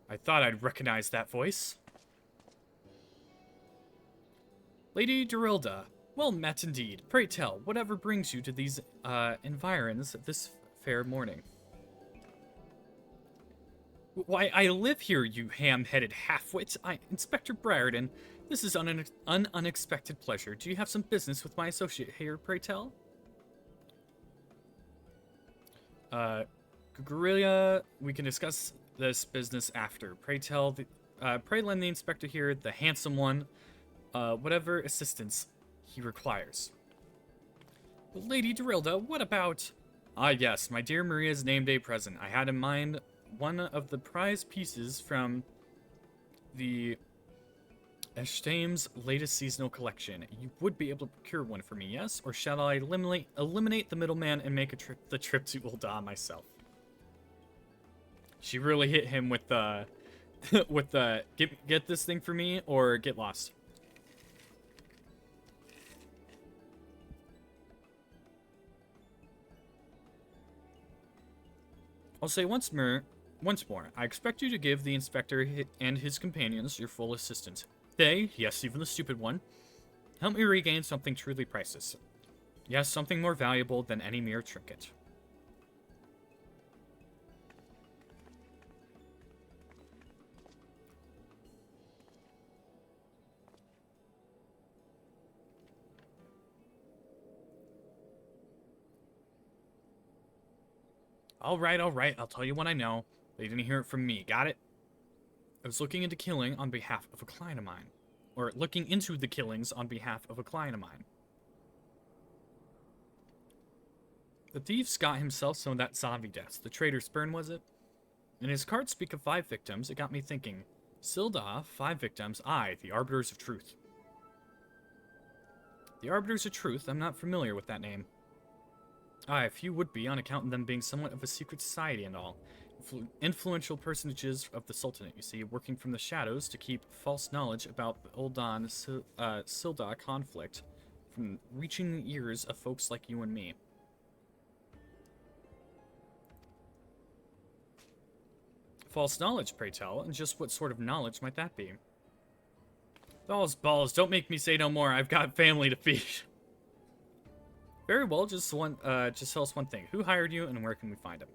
I thought I'd recognize that voice. Lady Dorilda, well met indeed. Pray tell, whatever brings you to these, environs this fair morning? Why, I live here, you ham-headed half-wit. Inspector Briarden, this is an unexpected pleasure. Do you have some business with my associate here, pray tell? Guerrilla, we can discuss this business after. Pray tell, pray lend the inspector here, the handsome one, whatever assistance he requires. But Lady Dorilda, what about... Ah, yes, my dear Maria's name day present. I had in mind one of the prize pieces from the Eshtame's latest seasonal collection. You would be able to procure one for me, yes? Or shall I eliminate the middleman and make the trip to Ul'dah myself? She really hit him with the... with the, get this thing for me, or get lost. I'll say once more, I expect you to give the inspector and his companions your full assistance. They, yes, even the stupid one, help me regain something truly priceless. Yes, something more valuable than any mere trinket. All right, I'll tell you what I know. They didn't hear it from me, got it? I was looking into killing on behalf of a client of mine. Or looking into the killings on behalf of a client of mine. The thieves got himself some of that zombie deaths. The traitor Spurn, was it? And his cards speak of 5 victims. It got me thinking. Silda, 5 victims. I, the Arbiters of Truth. The Arbiters of Truth? I'm not familiar with that name. Aye, few would be, on account of them being somewhat of a secret society and all. influential personages of the Sultanate, you see, working from the shadows to keep false knowledge about the Uldan Silda conflict from reaching the ears of folks like you and me. False knowledge, pray tell, and just what sort of knowledge might that be? Balls, don't make me say no more. I've got family to feed. Very well, just tell us one thing. Who hired you, and where can we find him?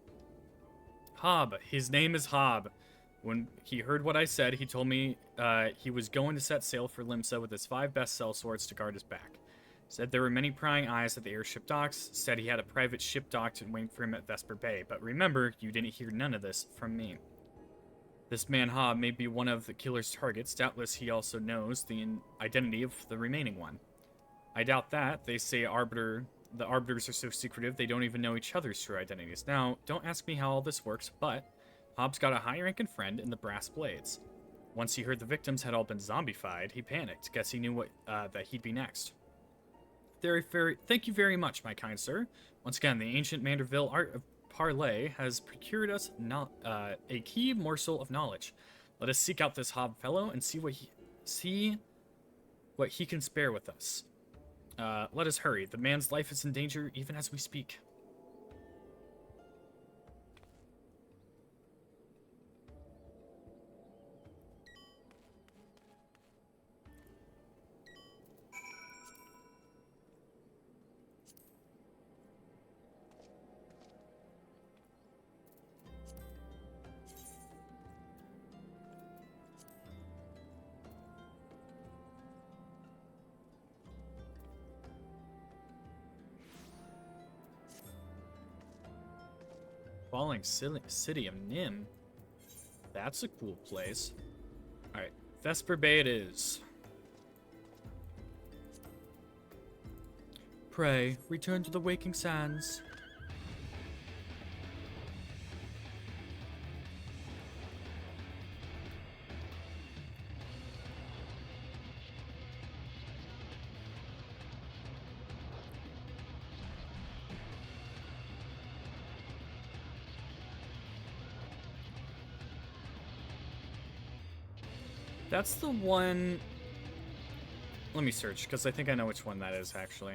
Hob. His name is Hob. When he heard what I said, he told me he was going to set sail for Limsa with his 5 best sellswords to guard his back. Said there were many prying eyes at the airship docks. Said he had a private ship docked and waiting for him at Vesper Bay. But remember, you didn't hear none of this from me. This man Hob may be one of the killer's targets. Doubtless he also knows the identity of the remaining one. I doubt that. They say the Arbiters are so secretive they don't even know each other's true identities. Now, don't ask me how all this works, but Hob's got a high-ranking friend in the Brass Blades. Once he heard the victims had all been zombified, he panicked. Guess he knew that he'd be next. Thank you very much, my kind sir. Once again, the ancient Manderville art of parley has procured us a key morsel of knowledge. Let us seek out this Hob fellow and see what he can spare with us. Let us hurry. The man's life is in danger even as we speak. Falling City of Nim. That's a cool place. Alright, Vesper Bay it is. Pray, return to the waking sands. That's the one... Let me search, because I think I know which one that is, actually.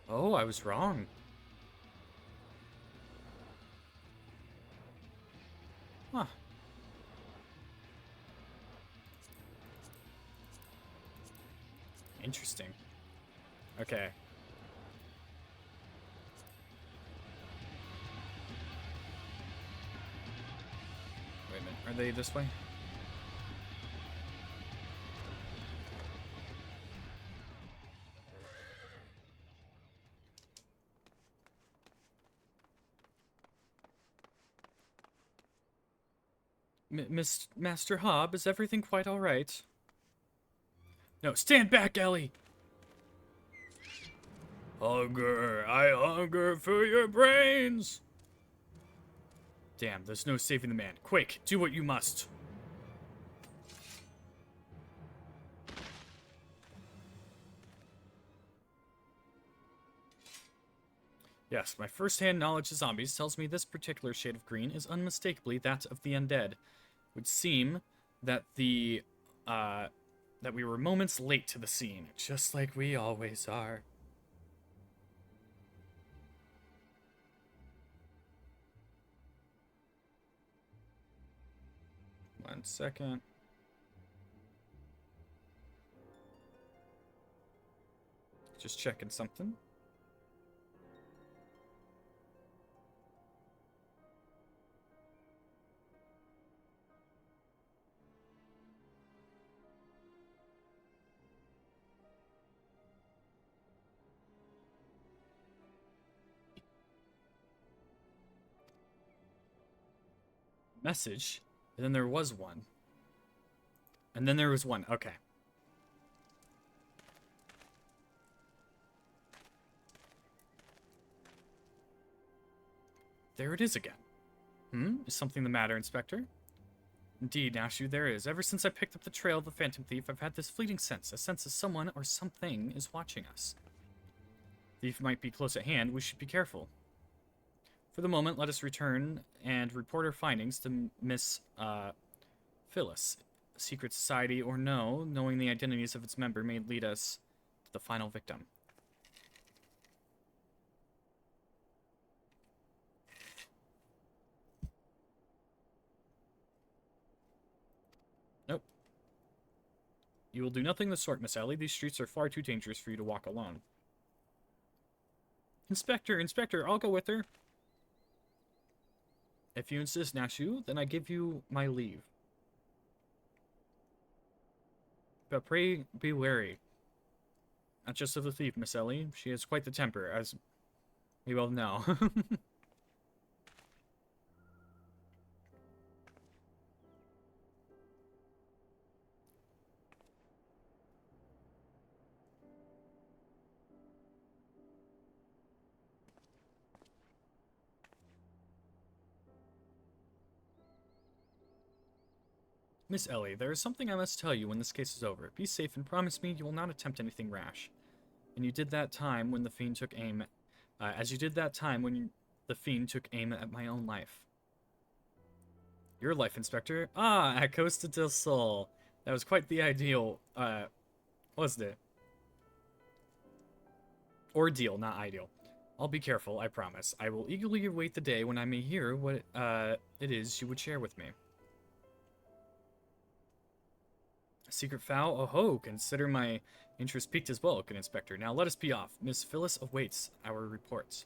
Oh, I was wrong. Huh. Interesting. Okay. Wait a minute, are they this way? Master Hob, is everything quite all right? No, stand back, Ellie! Hunger, I hunger for your brains! Damn, there's no saving the man. Quick, do what you must. Yes, my first-hand knowledge of zombies tells me this particular shade of green is unmistakably that of the undead. It would seem that that we were moments late to the scene, just like we always are. One second. Just checking something. Message, and then there was one. And then there was one. Okay. There it is again. Is something the matter, Inspector? Indeed, Nashu, there is. Ever since I picked up the trail of the Phantom Thief, I've had this fleeting sense. A sense that someone or something is watching us. Thief might be close at hand. We should be careful. For the moment, let us return and report our findings to Miss Phyllis. Secret society or no, knowing the identities of its member may lead us to the final victim. Nope. You will do nothing of the sort, Miss Ellie. These streets are far too dangerous for you to walk alone. Inspector, I'll go with her. If you insist, Nashu, then I give you my leave. But pray be wary. Not just of the thief, Miss Ellie. She has quite the temper, as you well know. Miss Ellie, there is something I must tell you when this case is over. Be safe and promise me you will not attempt anything rash. And you did that time when the fiend took aim, as you did that time when the fiend took aim at my own life. Your life, Inspector? Ah, at Costa del Sol. That was quite the ideal, wasn't it? Ordeal, not ideal. I'll be careful, I promise. I will eagerly await the day when I may hear what it is you would share with me. A secret foul? Oh ho, consider my interest piqued as well, good Inspector. Now let us be off. Miss Phyllis awaits our reports.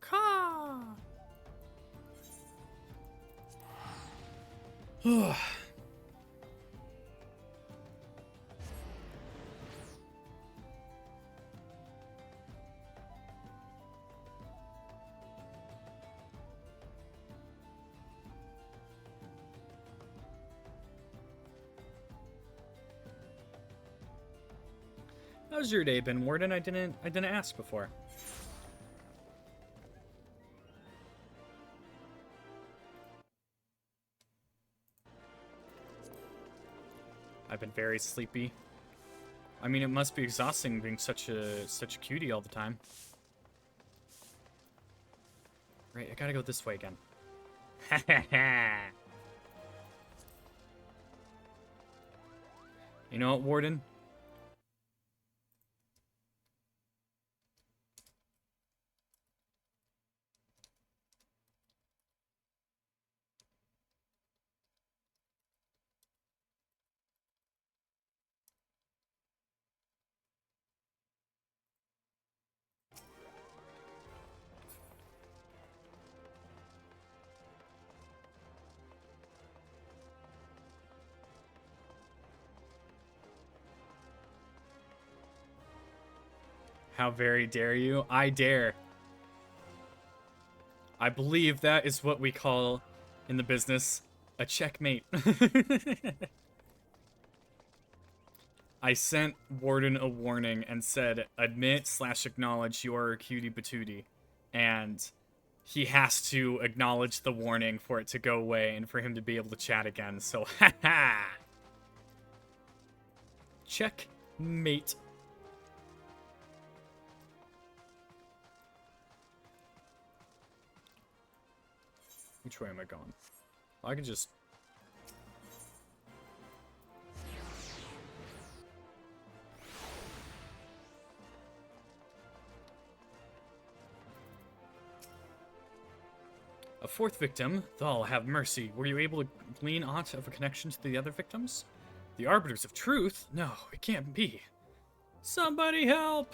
Caw! How's your day been, Warden? I didn't ask before. I've been very sleepy. I mean, it must be exhausting being such a cutie all the time. Right, I gotta go this way again. Ha ha ha! You know what, Warden? How very dare you? I dare. I believe that is what we call, in the business, a checkmate. I sent Warden a warning and said, admit/acknowledge you are a cutie patootie. And he has to acknowledge the warning for it to go away and for him to be able to chat again. So, haha! Checkmate. Which way am I going? I can just... A fourth victim? Thal, have mercy. Were you able to glean aught of a connection to the other victims? The Arbiters of Truth? No, it can't be. Somebody help!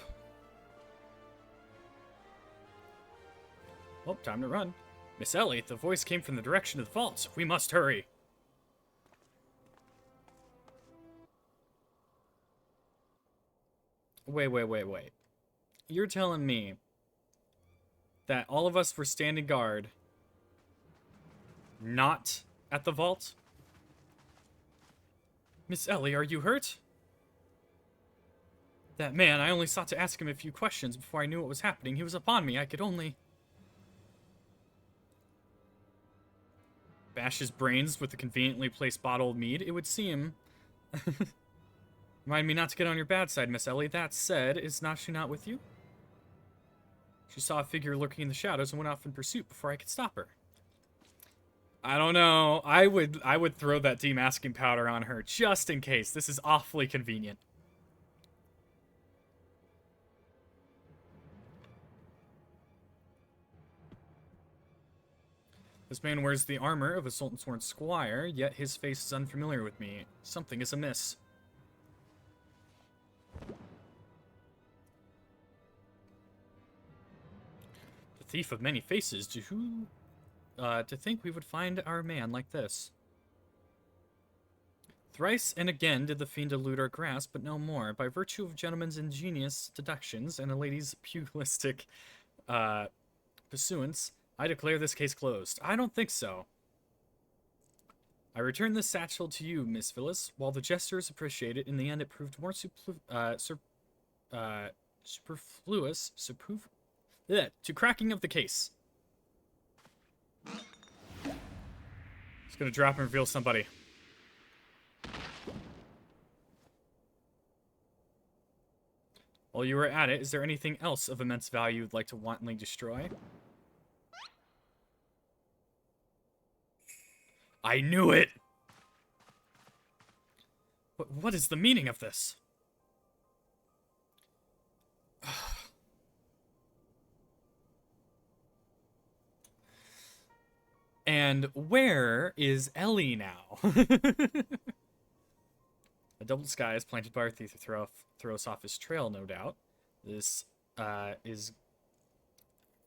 Well, time to run. Miss Ellie, the voice came from the direction of the vaults. We must hurry. Wait. You're telling me that all of us were standing guard not at the vault? Miss Ellie, are you hurt? That man, I only sought to ask him a few questions before I knew what was happening. He was upon me. I could only... Bash his brains with a conveniently placed bottle of mead. It would seem... Remind me not to get on your bad side, Miss Ellie. That said, is she not with you? She saw a figure lurking in the shadows and went off in pursuit before I could stop her. I don't know. I would throw that demasking powder on her just in case. This is awfully convenient. This man wears the armor of a Sultan-sworn squire, yet his face is unfamiliar with me. Something is amiss. The thief of many faces. To think we would find our man like this. Thrice and again did the fiend elude our grasp, but no more. By virtue of gentlemen's ingenious deductions and a lady's pugilistic pursuance, I declare this case closed. I don't think so. I return this satchel to you, Miss Phyllis. While the jesters appreciate it, in the end it proved more superfluous to cracking of the case. It's gonna drop and reveal somebody. While you were at it, is there anything else of immense value you'd like to wantonly destroy? I knew it! What is the meaning of this? And where is Ellie now? A double disguise planted by our thief to throw us off his trail, no doubt. This is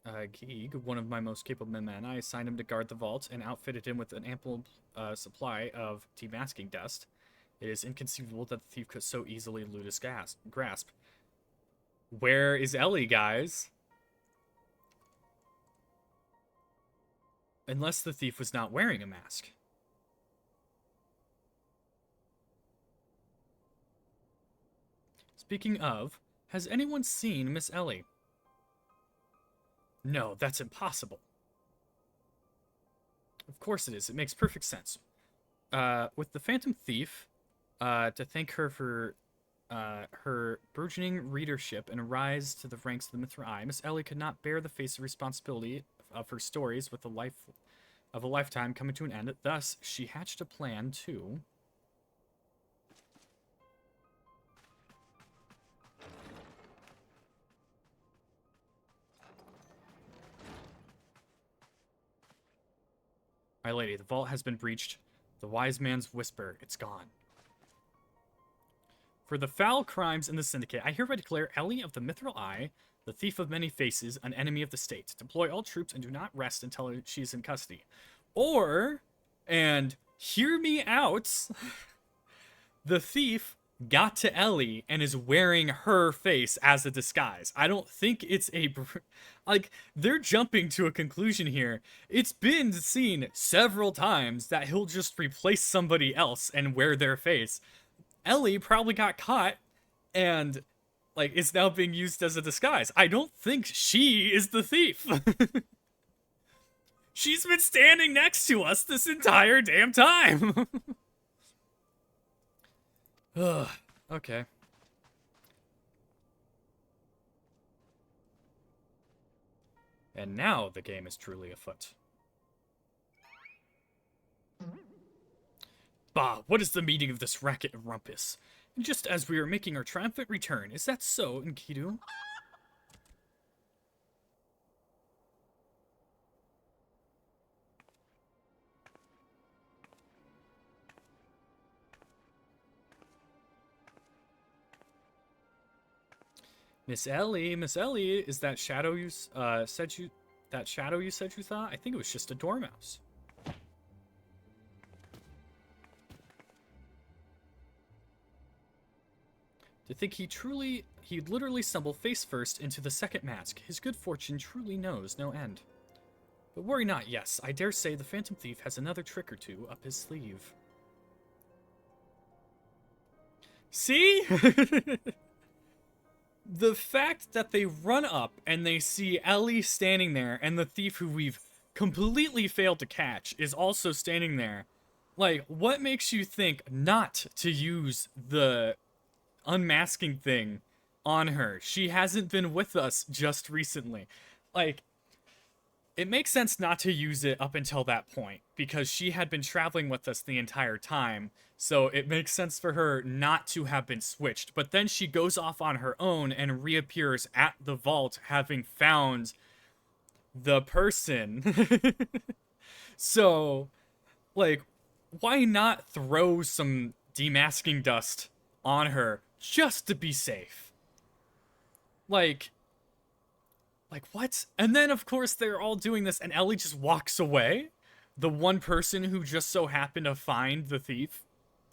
Geeg, one of my most capable men. I assigned him to guard the vault and outfitted him with an ample supply of demasking dust. It is inconceivable that the thief could so easily elude his grasp. Where is Ellie, guys? Unless the thief was not wearing a mask. Speaking of, has anyone seen Miss Ellie? No, that's impossible. Of course it is. It makes perfect sense. With the Phantom Thief, to thank her for her burgeoning readership and a rise to the ranks of the Mithril Eye, Miss Ellie could not bear the face of responsibility of her stories with a lifetime coming to an end. Thus, she hatched a plan to... My lady, the vault has been breached. The wise man's whisper, it's gone. For the foul crimes in the syndicate, I hereby declare Ellie of the Mithril Eye, the thief of many faces, an enemy of the state. Deploy all troops and do not rest until she is in custody. Or, and hear me out, the thief got to Ellie and is wearing her face as a disguise. I don't think it's a... Like, they're jumping to a conclusion here. It's been seen several times that he'll just replace somebody else and wear their face. Ellie probably got caught and, like, is now being used as a disguise. I don't think she is the thief. She's been standing next to us this entire damn time. Ugh, okay. And now the game is truly afoot. Bah, what is the meaning of this racket and rumpus? And just as we are making our triumphant return, is that so, Enkidu? Miss Ellie, is that shadow you said you saw? I think it was just a dormouse. To think he'd literally stumble face first into the second mask. His good fortune truly knows no end. But worry not, yes, I dare say the Phantom Thief has another trick or two up his sleeve. See? The fact that they run up and they see Ellie standing there and the thief who we've completely failed to catch is also standing there. Like, what makes you think not to use the unmasking thing on her? She hasn't been with us just recently. Like, it makes sense not to use it up until that point, because she had been traveling with us the entire time, so it makes sense for her not to have been switched. But then she goes off on her own and reappears at the vault, having found the person. So, like, why not throw some demasking dust on her just to be safe? Like, what? And then, of course, they're all doing this, and Ellie just walks away. The one person who just so happened to find the thief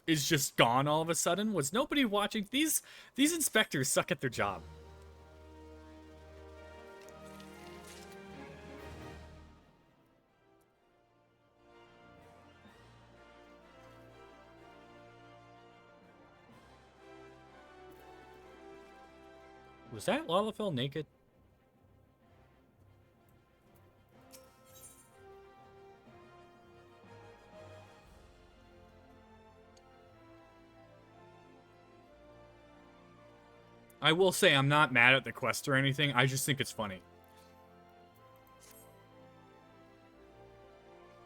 is just gone all of a sudden. Was nobody watching? These inspectors suck at their job. Was that Lalafell naked? I will say I'm not mad at the quest or anything. I just think it's funny.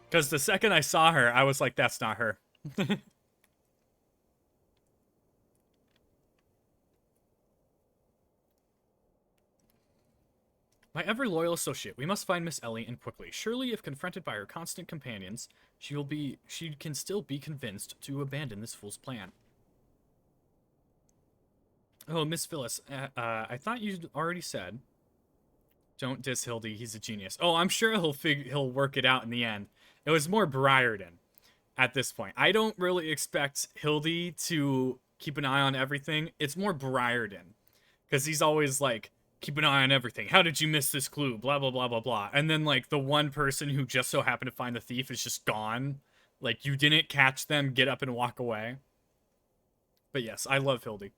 Because the second I saw her, I was like, that's not her. My ever-loyal associate, we must find Miss Ellie, and quickly. Surely, if confronted by her constant companions, she can still be convinced to abandon this fool's plan. Oh, Miss Phyllis, I thought you'd already said. Don't diss Hildy, he's a genius. Oh, I'm sure he'll work it out in the end. It was more Briarden at this point. I don't really expect Hildy to keep an eye on everything. It's more Briarden, because he's always like, keep an eye on everything. How did you miss this clue? Blah, blah, blah, blah, blah. And then, like, the one person who just so happened to find the thief is just gone. Like, you didn't catch them, get up and walk away. But yes, I love Hildy.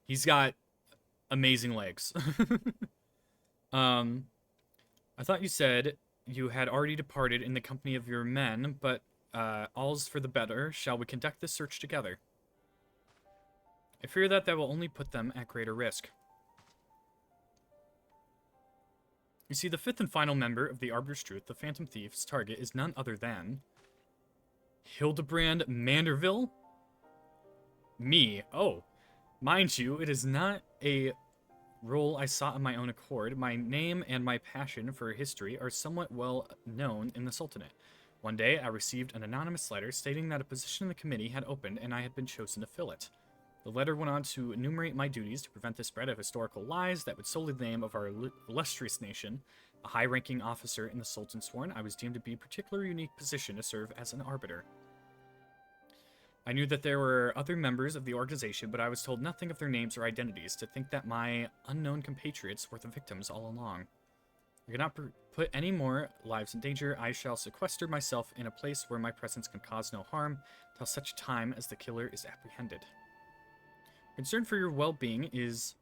He's got amazing legs. I thought you said you had already departed in the company of your men, but all's for the better. Shall we conduct this search together? I fear that will only put them at greater risk. You see, the fifth and final member of the Arbiter's Truth, the Phantom Thief's target, is none other than Hildebrand Manderville? Me. Oh. Mind you, it is not a role I sought on my own accord. My name and my passion for history are somewhat well known in the Sultanate. One day, I received an anonymous letter stating that a position in the committee had opened and I had been chosen to fill it. The letter went on to enumerate my duties to prevent the spread of historical lies that would sully the name of our illustrious nation. A high-ranking officer in the Sultan sworn, I was deemed to be a particularly unique position to serve as an arbiter. I knew that there were other members of the organization, but I was told nothing of their names or identities. To think that my unknown compatriots were the victims all along. I cannot put any more lives in danger. I shall sequester myself in a place where my presence can cause no harm, till such time as the killer is apprehended. Concern for your well-being is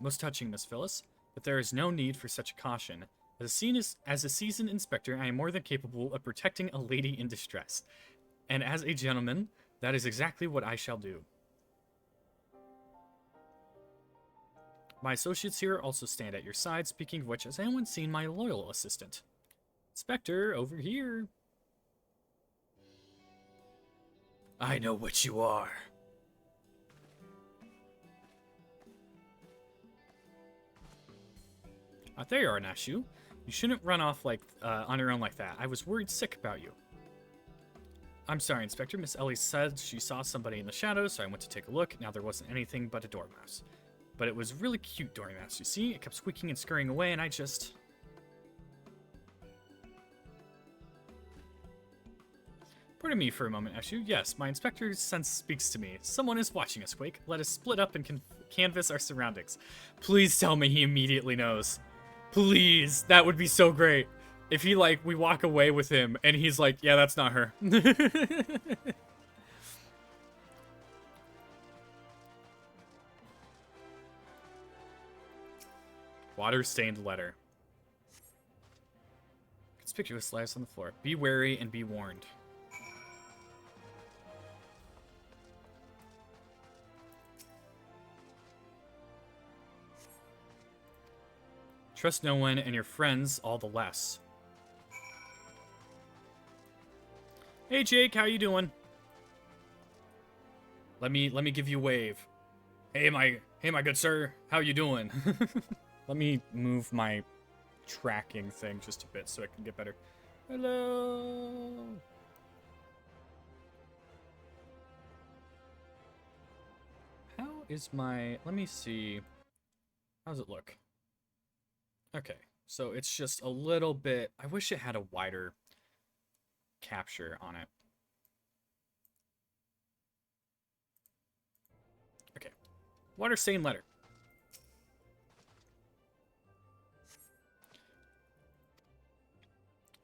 most touching, Miss Phyllis, but there is no need for such caution. As a seasoned inspector, I am more than capable of protecting a lady in distress. And as a gentleman, that is exactly what I shall do. My associates here also stand at your side. Speaking of which, has anyone seen my loyal assistant? Inspector, over here. I know what you are. There you are, Nashu. You shouldn't run off like on your own like that. I was worried sick about you. I'm sorry, Inspector. Miss Ellie said she saw somebody in the shadows, so I went to take a look. Now there wasn't anything but a dormouse. But it was really cute dormouse, you see? It kept squeaking and scurrying away, and I just... Pardon me for a moment, Eshu. Yes, my inspector's sense speaks to me. Someone is watching us, Quake. Let us split up and canvass our surroundings. Please tell me he immediately knows. Please, that would be so great. If he, like, we walk away with him, and he's like, yeah, that's not her. Water-stained letter. Conspicuous lies on the floor. Be wary and be warned. Trust no one and your friends all the less. Hey Jake, how you doing? Let me give you a wave. Hey my good sir, how you doing? Let me move my tracking thing just a bit so I can get better. Hello. How is my, let me see. How does it look? Okay, so it's just a little bit, I wish it had a wider capture on it. Okay, water stain letter.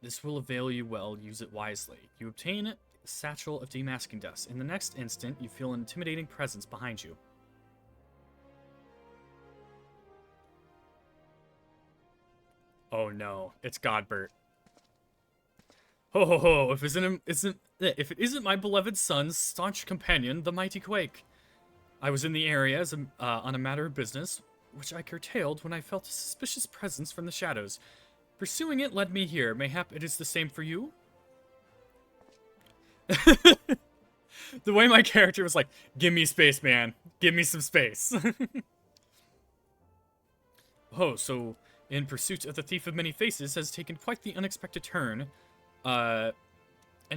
This will avail you well, use it wisely. You obtain a satchel of demasking dust. In the next instant, you feel an intimidating presence behind you. Oh no, it's Godbert. Ho ho ho, if it isn't my beloved son's staunch companion, the mighty Quake. I was in the area as on a matter of business, which I curtailed when I felt a suspicious presence from the shadows. Pursuing it led me here. Mayhap it is the same for you? The way my character was like, give me space, man. Give me some space. Oh, so In Pursuit of the Thief of Many Faces has taken quite the unexpected turn. And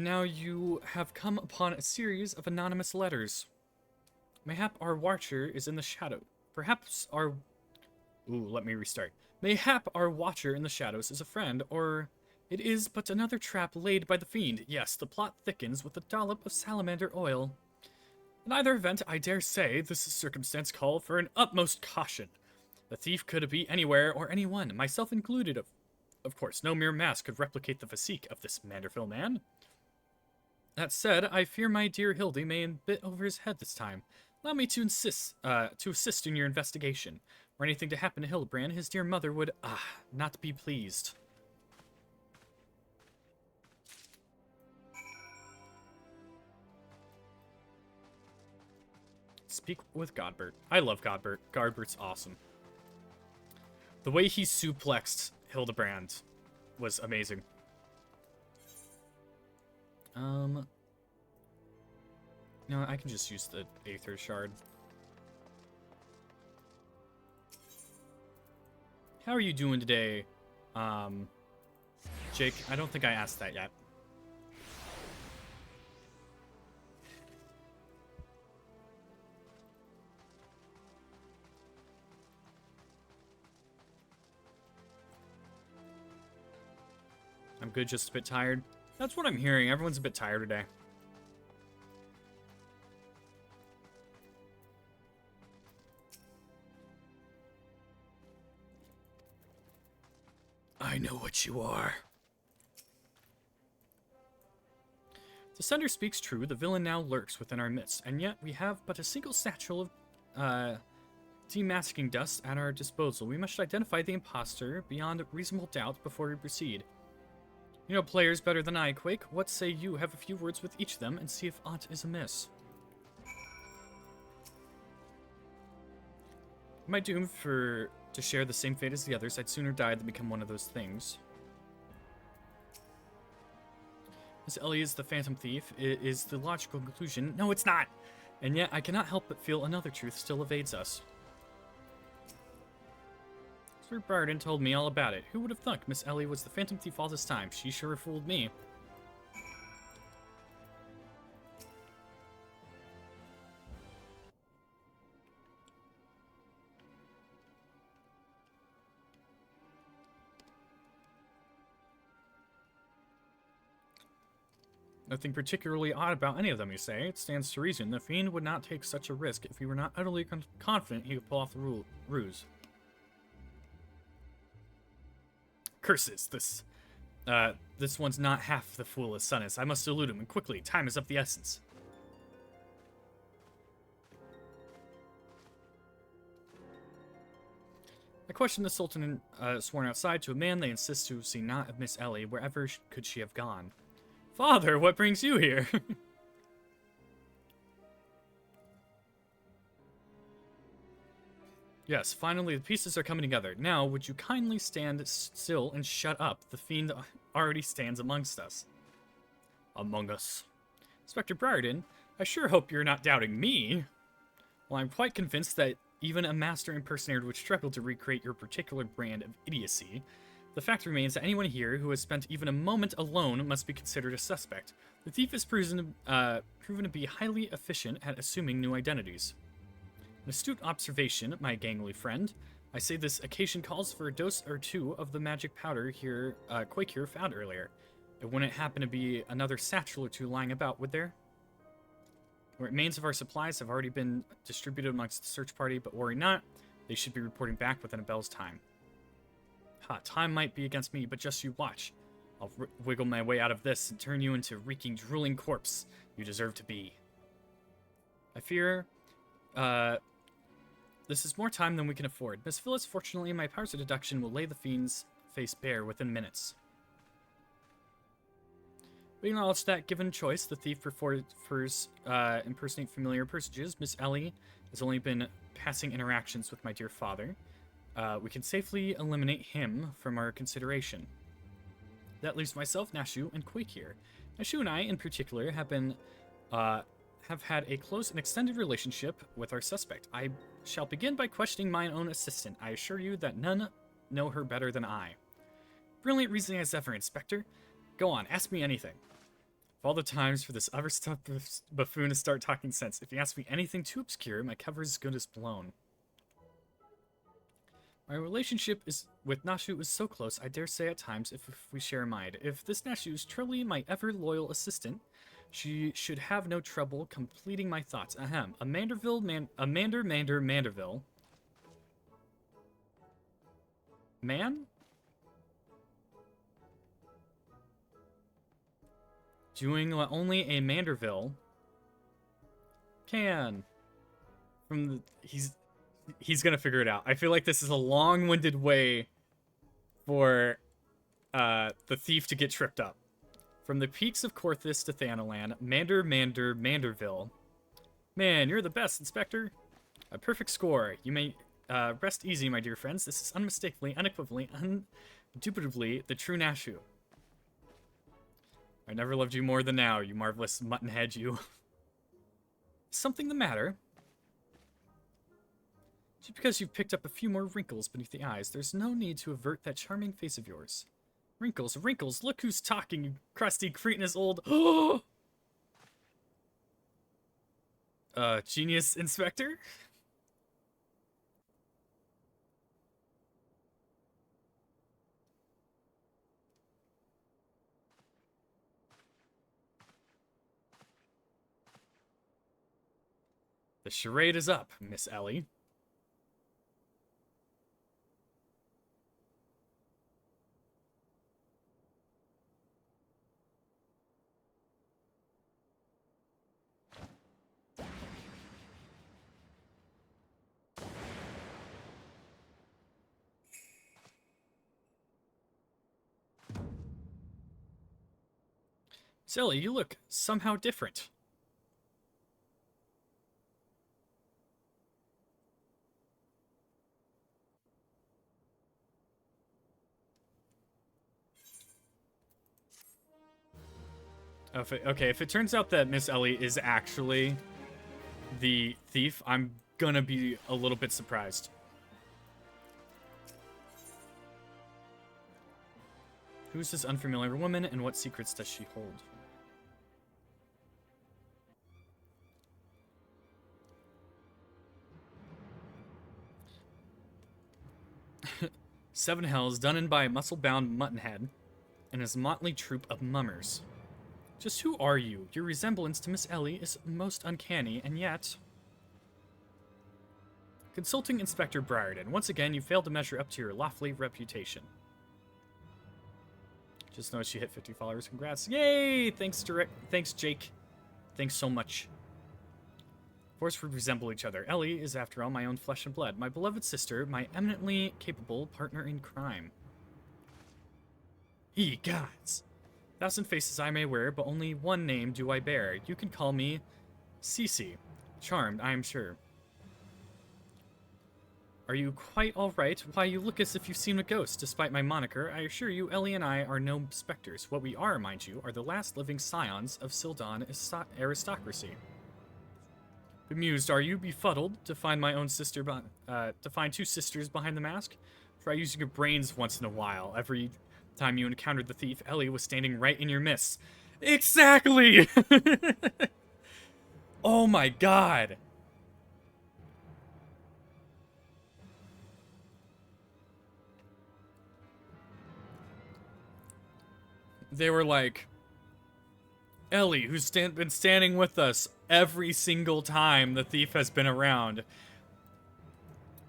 now you have come upon a series of anonymous letters. Mayhap our watcher is in the shadow. Perhaps our... Ooh, let me restart. Mayhap our watcher in the shadows is a friend, or it is but another trap laid by the fiend. Yes, the plot thickens with a dollop of salamander oil. In either event, I dare say this circumstance call for an utmost caution. The thief could be anywhere or anyone, myself included. Of course, no mere mask could replicate the physique of this Manderville man. That said, I fear my dear Hildy may have bit over his head this time. Allow me to assist in your investigation. Were anything to happen to Hildebrand, his dear mother would, not be pleased. Speak with Godbert. I love Godbert. Godbert's awesome. The way he suplexed Hildebrand was amazing. No, I can just use the Aether Shard. How are you doing today, Jake? I don't think I asked that yet. I'm good, just a bit tired. That's what I'm hearing. Everyone's a bit tired today. I know what you are. The sender speaks true. The villain now lurks within our midst, and yet we have but a single satchel of demasking dust at our disposal. We must identify the imposter beyond reasonable doubt before we proceed. You know players better than I, Quake. What say you have a few words with each of them and see if aught is amiss? Am I doomed to share the same fate as the others? I'd sooner die than become one of those things. Miss Ellie is the Phantom Thief. It is the logical conclusion. No, it's not! And yet, I cannot help but feel another truth still evades us. Sir Barden told me all about it. Who would have thunk Miss Ellie was the Phantom Thief all this time? She sure fooled me. Nothing particularly odd about any of them, you say. It stands to reason the fiend would not take such a risk if he were not utterly confident he could pull off the ruse. Curses, this one's not half the fool his son is. I must elude him, and quickly. Time is of the essence. I questioned the Sultan sworn outside to a man they insist to see not of Miss Ellie. Wherever could she have gone? Father, what brings you here? Yes, finally the pieces are coming together. Now, would you kindly stand still and shut up? The fiend already stands amongst us. Among us. Inspector Briarden, I sure hope you're not doubting me. Well, I'm quite convinced that even a master impersonator would struggle to recreate your particular brand of idiocy. The fact remains that anyone here who has spent even a moment alone must be considered a suspect. The thief is proven to be highly efficient at assuming new identities. An astute observation, my gangly friend. I say this occasion calls for a dose or two of the magic powder here, Quake here found earlier. It wouldn't happen to be another satchel or two lying about, would there? The remains of our supplies have already been distributed amongst the search party, but worry not, they should be reporting back within a bell's time. Ha, time might be against me, but just you watch. I'll wiggle my way out of this and turn you into a reeking, drooling corpse you deserve to be. I fear, this is more time than we can afford. Miss Phyllis, fortunately, my powers of deduction will lay the fiend's face bare within minutes. We acknowledge that, given choice, the thief prefers impersonate familiar personages. Miss Ellie has only been passing interactions with my dear father. We can safely eliminate him from our consideration. That leaves myself, Nashu, and Quake here. Nashu and I, in particular, have had a close and extended relationship with our suspect. I shall begin by questioning mine own assistant. I assure you that none know her better than I. Brilliant reasoning as ever, Inspector. Go on, ask me anything. Of all the times for this overstuffed buffoon to start talking sense, if you ask me anything too obscure, my cover is as good as blown. My relationship with Nashu is so close, I dare say at times, if we share a mind. If this Nashu is truly my ever-loyal assistant, she should have no trouble completing my thoughts. Ahem. A Manderville man? Doing what only a Manderville can. He's gonna figure it out. I feel like this is a long-winded way for the thief to get tripped up. From the peaks of Corthus to Thanalan, Manderville. Man, you're the best, Inspector. A perfect score. You may rest easy, my dear friends. This is unmistakably, unequivocally, indubitably the true Nashu. I never loved you more than now, you marvelous muttonhead, you. Something the matter? Just because you've picked up a few more wrinkles beneath the eyes, there's no need to avert that charming face of yours. Wrinkles, wrinkles, look who's talking, you crusty cretinous old... Genius Inspector? The charade is up, Miss Ellie. Miss Ellie, you look somehow different. Okay, if it turns out that Miss Ellie is actually the thief, I'm gonna be a little bit surprised. Who's this unfamiliar woman, and what secrets does she hold? Seven hells done in by a muscle-bound muttonhead and his motley troop of mummers. Just who are you? Your resemblance to Miss Ellie is most uncanny, and yet... Consulting Inspector Briarden. Once again, you failed to measure up to your lofty reputation. Just noticed you hit 50 followers. Congrats. Yay! Thanks, Jake. Thanks so much. course, we resemble each other. Ellie is, after all, my own flesh and blood. My beloved sister, my eminently capable partner in crime. Ye gods! 1,000 faces I may wear, but only one name do I bear. You can call me Cece. Charmed, I am sure. Are you quite all right? Why, you look as if you've seen a ghost. Despite my moniker, I assure you, Ellie and I are no specters. What we are, mind you, are the last living scions of Sildon aristocracy. Bemused, are you? Befuddled to find my own sister, to find two sisters behind the mask? Try using your brains once in a while. Every time you encountered the thief, Ellie was standing right in your midst. Exactly! Oh my god! They were like, Ellie, who's been standing with us every single time the thief has been around,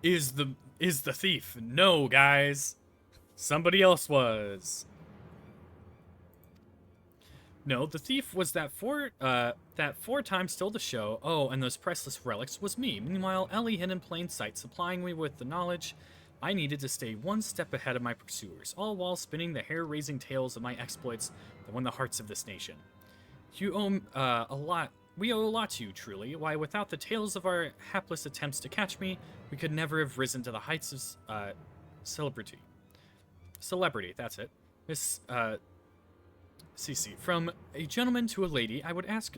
is the thief. No, guys. Somebody else was. No, the thief was that four times stole the show. Oh, and those priceless relics was me. Meanwhile, Ellie hid in plain sight, supplying me with the knowledge I needed to stay one step ahead of my pursuers, all while spinning the hair-raising tales of my exploits that won the hearts of this nation. You owe a lot. We owe a lot to you, truly. Why, without the tales of our hapless attempts to catch me, we could never have risen to the heights of celebrity. Celebrity, that's it. Miss Cece, from a gentleman to a lady, I would ask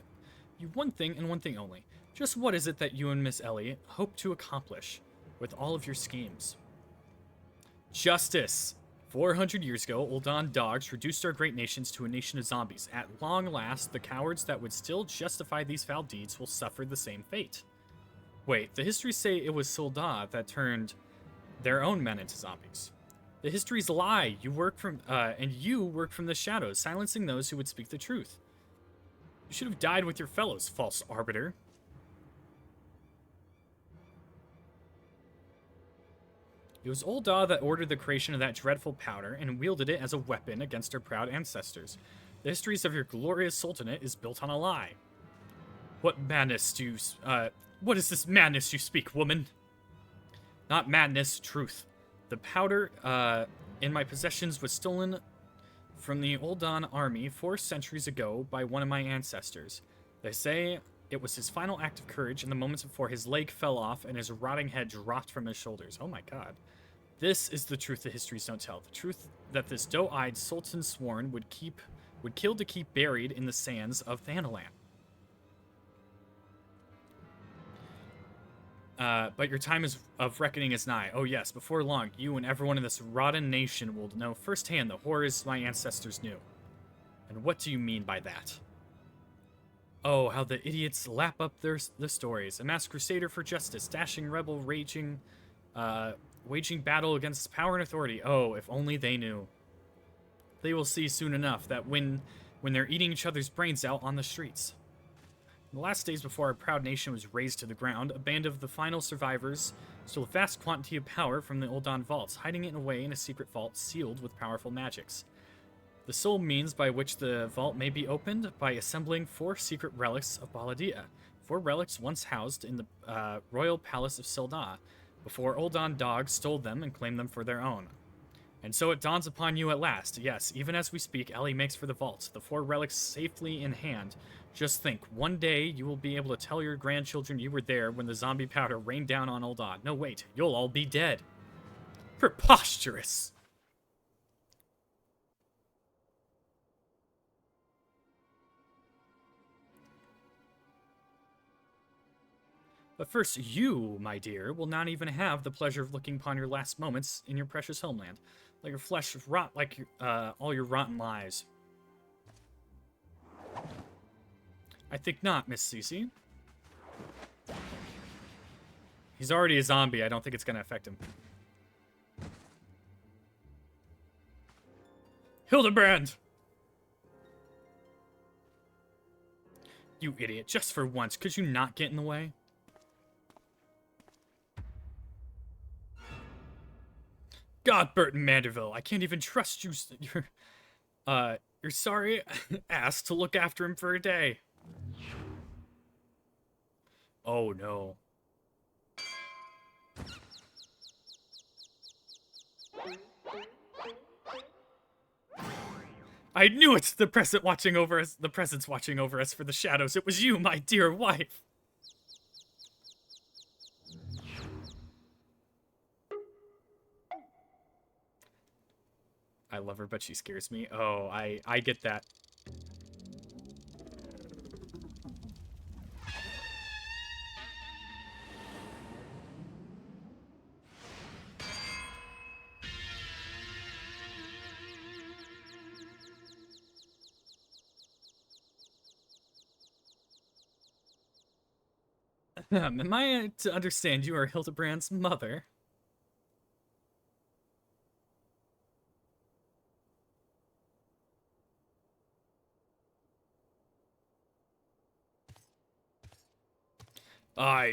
you one thing and one thing only. Just what is it that you and Miss Ellie hope to accomplish with all of your schemes? Justice. 400 years ago, Uldan dogs reduced our great nations to a nation of zombies. At long last, the cowards that would still justify these foul deeds will suffer the same fate. Wait, the histories say it was Soldat that turned their own men into zombies. The histories lie. You work from the shadows, silencing those who would speak the truth. You should have died with your fellows, false arbiter. It was Ulda that ordered the creation of that dreadful powder and wielded it as a weapon against our proud ancestors. The histories of your glorious sultanate is built on a lie. What madness do you, what is this madness you speak, woman? Not madness, truth. The powder, in my possessions was stolen from the Uldan army 4 centuries ago by one of my ancestors. They say it was his final act of courage in the moments before his leg fell off and his rotting head dropped from his shoulders. Oh my god. This is the truth the histories don't tell. The truth that this doe-eyed sultan sworn would kill to keep buried in the sands of Thanalan. But your time of reckoning is nigh. Oh yes, before long, you and everyone in this rotten nation will know firsthand the horrors my ancestors knew. And what do you mean by that? Oh, how the idiots lap up the stories. A masked crusader for justice, dashing rebel, waging battle against power and authority. Oh, if only they knew. They will see soon enough that when they're eating each other's brains out on the streets. In the last days before our proud nation was razed to the ground, a band of the final survivors stole a vast quantity of power from the Uldan vaults, hiding it away in a secret vault sealed with powerful magics. The sole means by which the vault may be opened by assembling 4 secret relics of Baladia. 4 relics once housed in the royal palace of Silda, before Uldan dogs stole them and claimed them for their own. And so it dawns upon you at last. Yes, even as we speak, Ellie makes for the vault, the 4 relics safely in hand. Just think, one day you will be able to tell your grandchildren you were there when the zombie powder rained down on Uldan. No, wait, you'll all be dead. Preposterous! But first, you, my dear, will not even have the pleasure of looking upon your last moments in your precious homeland. Let your flesh rot like all your rotten lies. I think not, Miss Cece. He's already a zombie. I don't think it's going to affect him. Hildebrand! You idiot. Just for once, could you not get in the way? God, Burton Manderville, I can't even trust you. You're sorry ass to look after him for a day. Oh no. I knew it! The present watching over us. The presence watching over us for the shadows. It was you, my dear wife. I love her, but she scares me. Oh, I get that. Am I to understand you are Hildebrand's mother? Aye,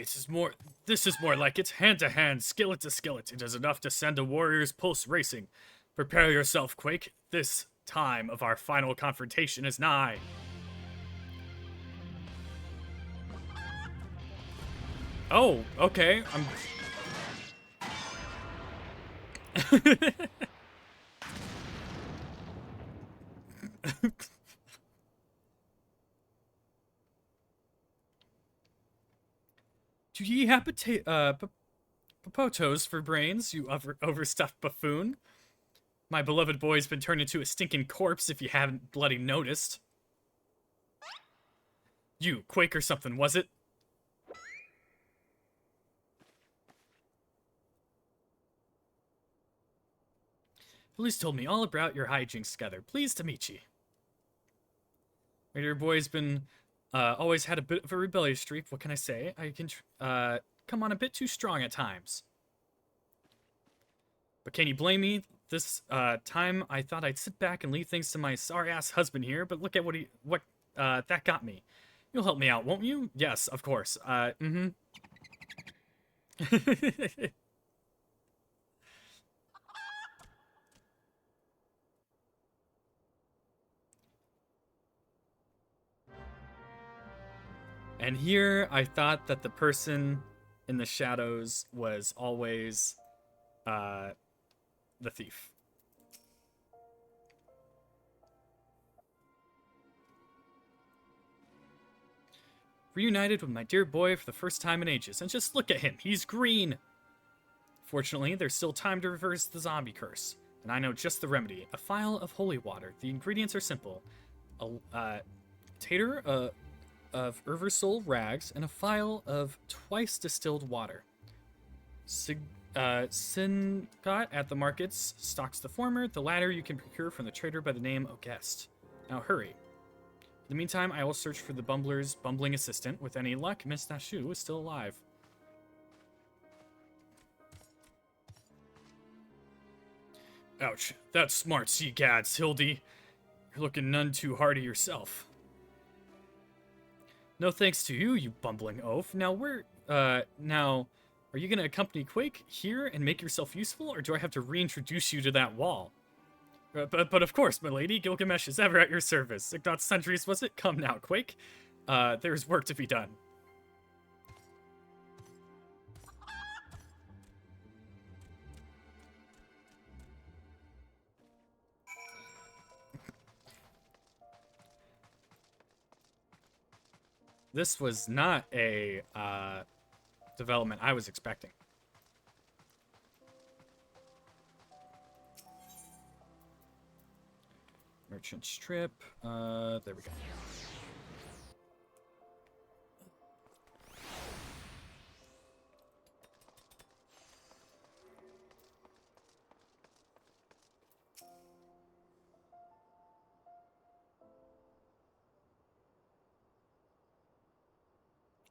this is more like it's hand to hand, skillet to skillet. It is enough to send a warrior's pulse racing. Prepare yourself, Quake. This time of our final confrontation is nigh. Oh, okay. Do ye have popotos for brains, you overstuffed buffoon? My beloved boy's been turned into a stinking corpse if you haven't bloody noticed. You, Quake or something, was it? Police told me all about your hijinks together. Pleased to meet ye. My dear boy's been, always had a bit of a rebellious streak. What can I say? I can, come on a bit too strong at times. But can you blame me? This, time I thought I'd sit back and leave things to my sorry-ass husband here, but look at what that got me. You'll help me out, won't you? Yes, of course. Mm-hmm. And here, I thought that the person in the shadows was always, the thief. Reunited with my dear boy for the first time in ages, and just look at him, he's green! Fortunately, there's still time to reverse the zombie curse, and I know just the remedy. A phial of holy water. The ingredients are simple. A tater of Urversol rags, and a phial of twice distilled water. Singot at the markets stocks the former. The latter you can procure from the trader by the name of Guest. Now hurry. In the meantime, I will search for the bumbler's bumbling assistant. With any luck, Miss Nashu is still alive. Ouch. That's smart, sea gads, Hildy. You're looking none too hardy yourself. No thanks to you, you bumbling oaf. Now, are you gonna accompany Quake here and make yourself useful, or do I have to reintroduce you to that wall? But of course, my lady, Gilgamesh is ever at your service. Ignat Sundries, was it? Come now, Quake. There's work to be done. This was not a development I was expecting. Merchant strip. There we go.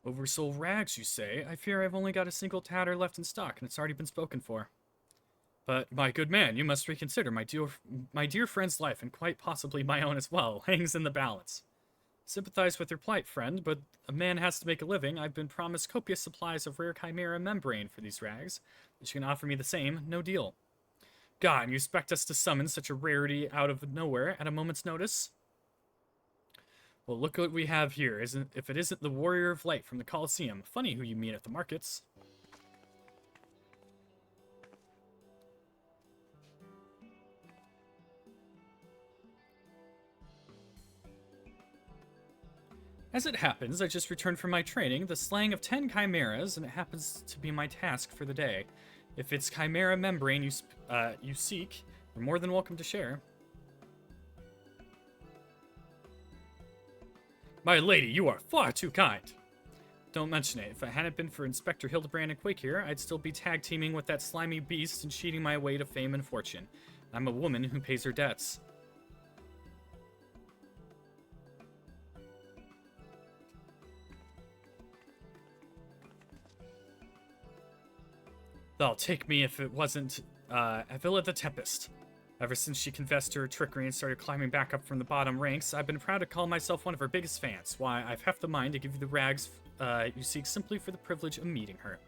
Oversoul rags, you say? I fear I've only got a single tatter left in stock, and it's already been spoken for. But, my good man, you must reconsider my dear friend's life, and quite possibly my own as well, hangs in the balance. Sympathize with your plight, friend, but a man has to make a living. I've been promised copious supplies of rare chimera membrane for these rags. If you can offer me the same, no deal. God, you expect us to summon such a rarity out of nowhere at a moment's notice? Well, look what we have here. If it isn't the Warrior of Light from the Colosseum. Funny who you meet at the markets. As it happens, I just returned from my training, the slaying of 10 chimeras, and it happens to be my task for the day. If it's chimera membrane you seek, you're more than welcome to share. My lady, you are far too kind. Don't mention it. If it hadn't been for Inspector Hildebrand and Quake here, I'd still be tag teaming with that slimy beast and cheating my way to fame and fortune. I'm a woman who pays her debts. They'll take me if it wasn't Avila the Tempest. Ever since she confessed to her trickery and started climbing back up from the bottom ranks, I've been proud to call myself one of her biggest fans. Why, I've half the mind to give you the rags you seek simply for the privilege of meeting her.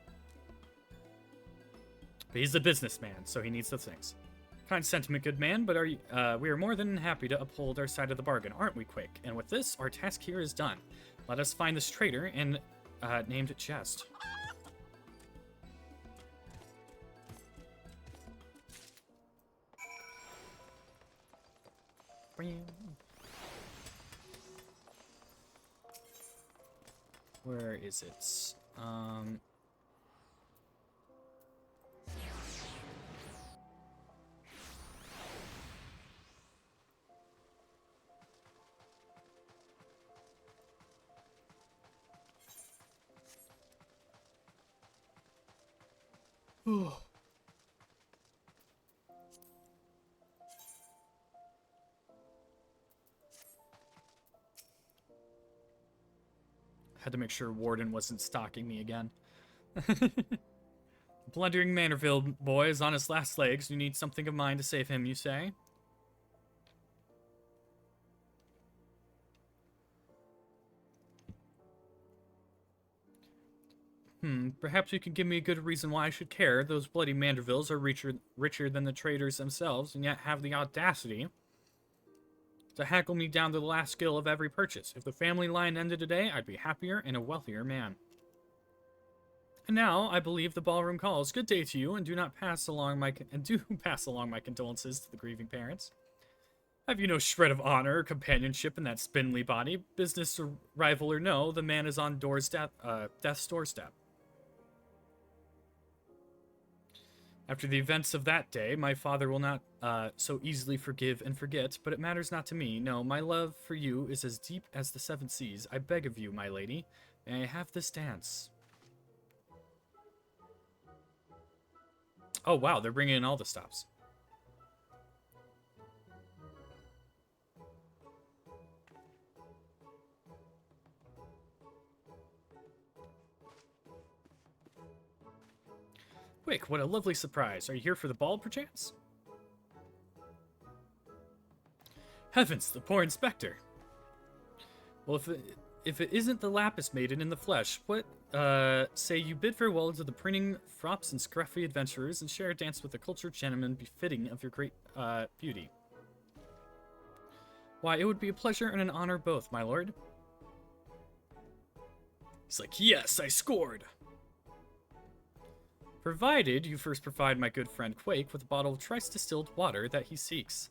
But he's a businessman, so he needs the things. Kind sentiment, good man, but we are more than happy to uphold our side of the bargain, aren't we, Quake? And with this, our task here is done. Let us find this traitor and named Jest. Where is it? Had to make sure Warden wasn't stalking me again. Blundering Manderville boy is on his last legs. You need something of mine to save him, you say? Perhaps you could give me a good reason why I should care. Those bloody Mandervilles are richer than the traders themselves, and yet have the audacity to hackle me down to the last skill of every purchase. If the family line ended today, I'd be happier and a wealthier man. And now, I believe the ballroom calls. Good day to you, and do pass along my condolences to the grieving parents. Have you no shred of honor or companionship in that spindly body? Business or rival or no, the man is on death's doorstep. After the events of that day, my father will not so easily forgive and forget, but it matters not to me. No, my love for you is as deep as the seven seas. I beg of you, my lady, may I have this dance? Oh, wow, they're bringing in all the stops. Quick, what a lovely surprise. Are you here for the ball, perchance? Heavens, the poor inspector. Well, if it isn't the Lapis Maiden in the flesh, what, say you bid farewell to the printing, frops, and scruffy adventurers and share a dance with a cultured gentleman befitting of your great, beauty. Why, it would be a pleasure and an honor both, my lord. He's like, yes, I scored. Provided you first provide my good friend Quake with a bottle of thrice distilled water that he seeks.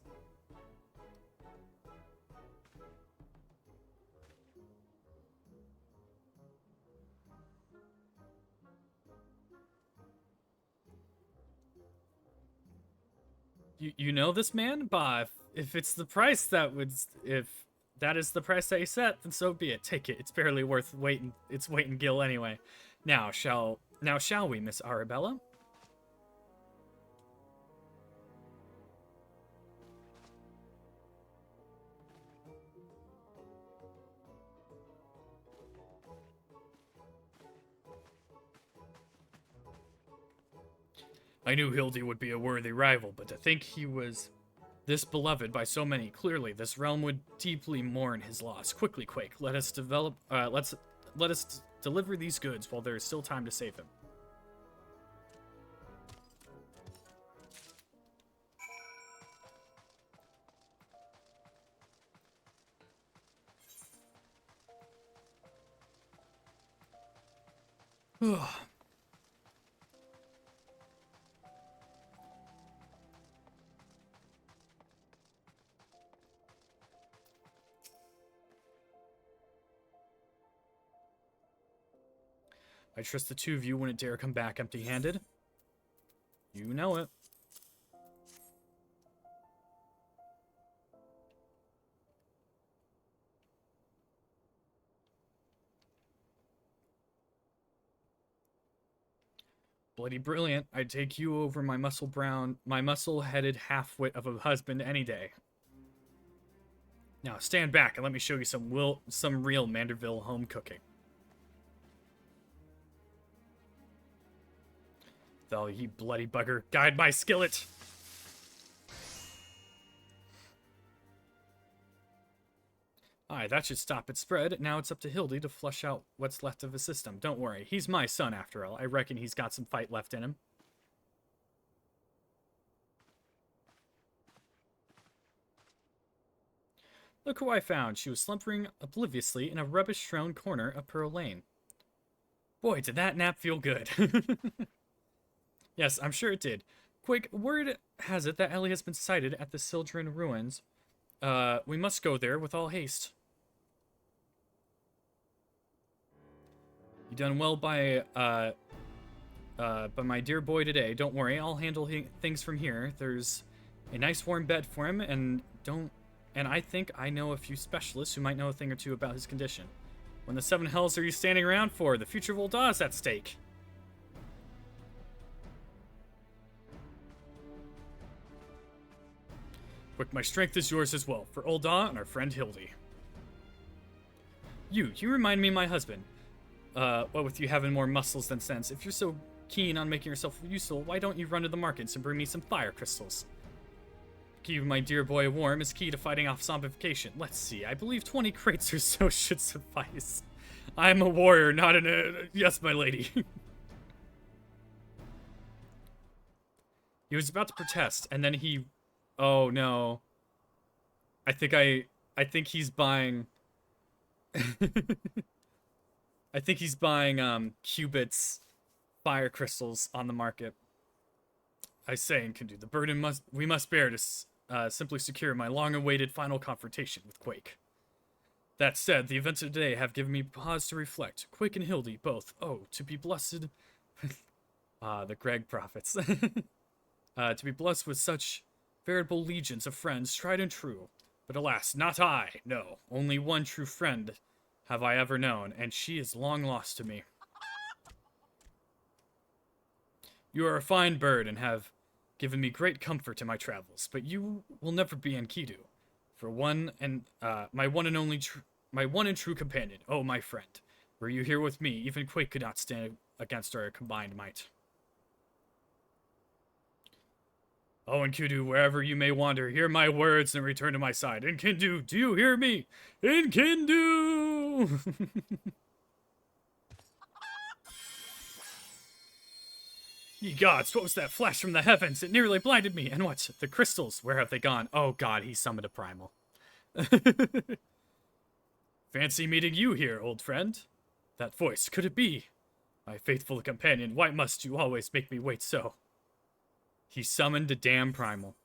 You know this man? Bah, if it's the price if that is the price that you set, then so be it. Take it. It's barely worth waiting. It's weight in gill anyway. Now shall we, Miss Arabella? I knew Hildy would be a worthy rival, but to think he was this beloved by so many, clearly this realm would deeply mourn his loss. Quickly, Quake, let us deliver these goods while there is still time to save him. I trust the two of you wouldn't dare come back empty-handed. You know it. Bloody brilliant. I'd take you over my muscle-headed half-wit of a husband any day. Now stand back and let me show you some real Manderville home cooking. Thou ye bloody bugger, guide my skillet! Aye, that should stop its spread. Now it's up to Hildy to flush out what's left of his system. Don't worry, he's my son after all. I reckon he's got some fight left in him. Look who I found. She was slumbering obliviously in a rubbish-strewn corner of Pearl Lane. Boy, did that nap feel good. Yes, I'm sure it did. Quick, word has it that Ellie has been sighted at the Sildren ruins. We must go there with all haste. You done well by my dear boy today. Don't worry, I'll handle things from here. There's a nice warm bed for him, and I think I know a few specialists who might know a thing or two about his condition. When the seven hells are you standing around for? The future of Ul'dah is at stake. Quick, my strength is yours as well, for Ul'dah and our friend Hildy. You remind me of my husband. What with you having more muscles than sense, if you're so keen on making yourself useful, why don't you run to the markets and bring me some fire crystals? Keeping my dear boy warm is key to fighting off zombification. Let's see, I believe 20 crates or so should suffice. I'm a warrior, not yes, my lady. He was about to protest, and then he... Oh, no. I think he's buying... I think he's buying, Cubit's fire crystals on the market. I say, Enkidu, the burden we must bear to simply secure my long-awaited final confrontation with Quake. That said, the events of today have given me pause to reflect. Quake and Hildy, both. Oh, to be blessed... the Greg prophets. To be blessed with such veritable legions of friends, tried and true. But alas, not I. No, only one true friend have I ever known, and she is long lost to me. You are a fine bird and have given me great comfort in my travels, but you will never be Enkidu, for my one and true companion. Oh, my friend, were you here with me, even Quake could not stand against our combined might. Oh, Enkidu, wherever you may wander, hear my words and return to my side. Enkidu, do you hear me? Enkidu! Ye gods, what was that flash from the heavens? It nearly blinded me. And what? The crystals, where have they gone? Oh god, he summoned a primal. Fancy meeting you here, old friend. That voice, could it be? My faithful companion, why must you always make me wait so? He summoned a damn primal.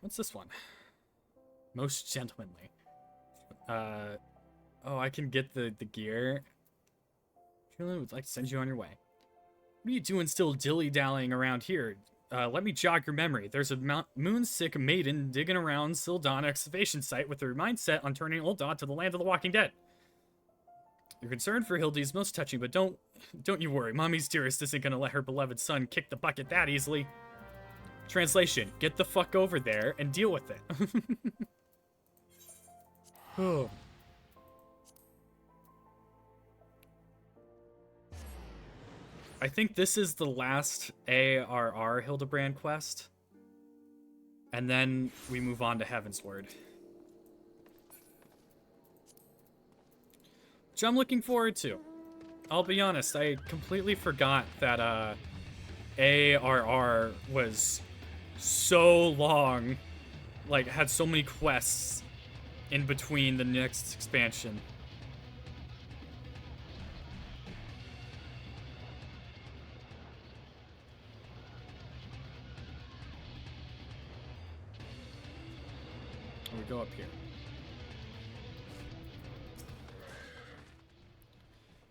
What's this one? Most gentlemanly. Oh, I can get the gear. Julian would like to send you on your way. What are you doing still dilly-dallying around here? Let me jog your memory. There's a moon-sick maiden digging around Sildon excavation site with her mind set on turning Ul'dah to the land of the walking dead. Your concern for Hildy is most touching, but don't you worry. Mommy's dearest isn't gonna let her beloved son kick the bucket that easily. Translation, get the fuck over there and deal with it. Oh. I think this is the last ARR Hildebrand quest. And then we move on to Heavensward. Which I'm looking forward to. I'll be honest, I completely forgot that ARR was so long, like had so many quests in between the next expansion. We go up here.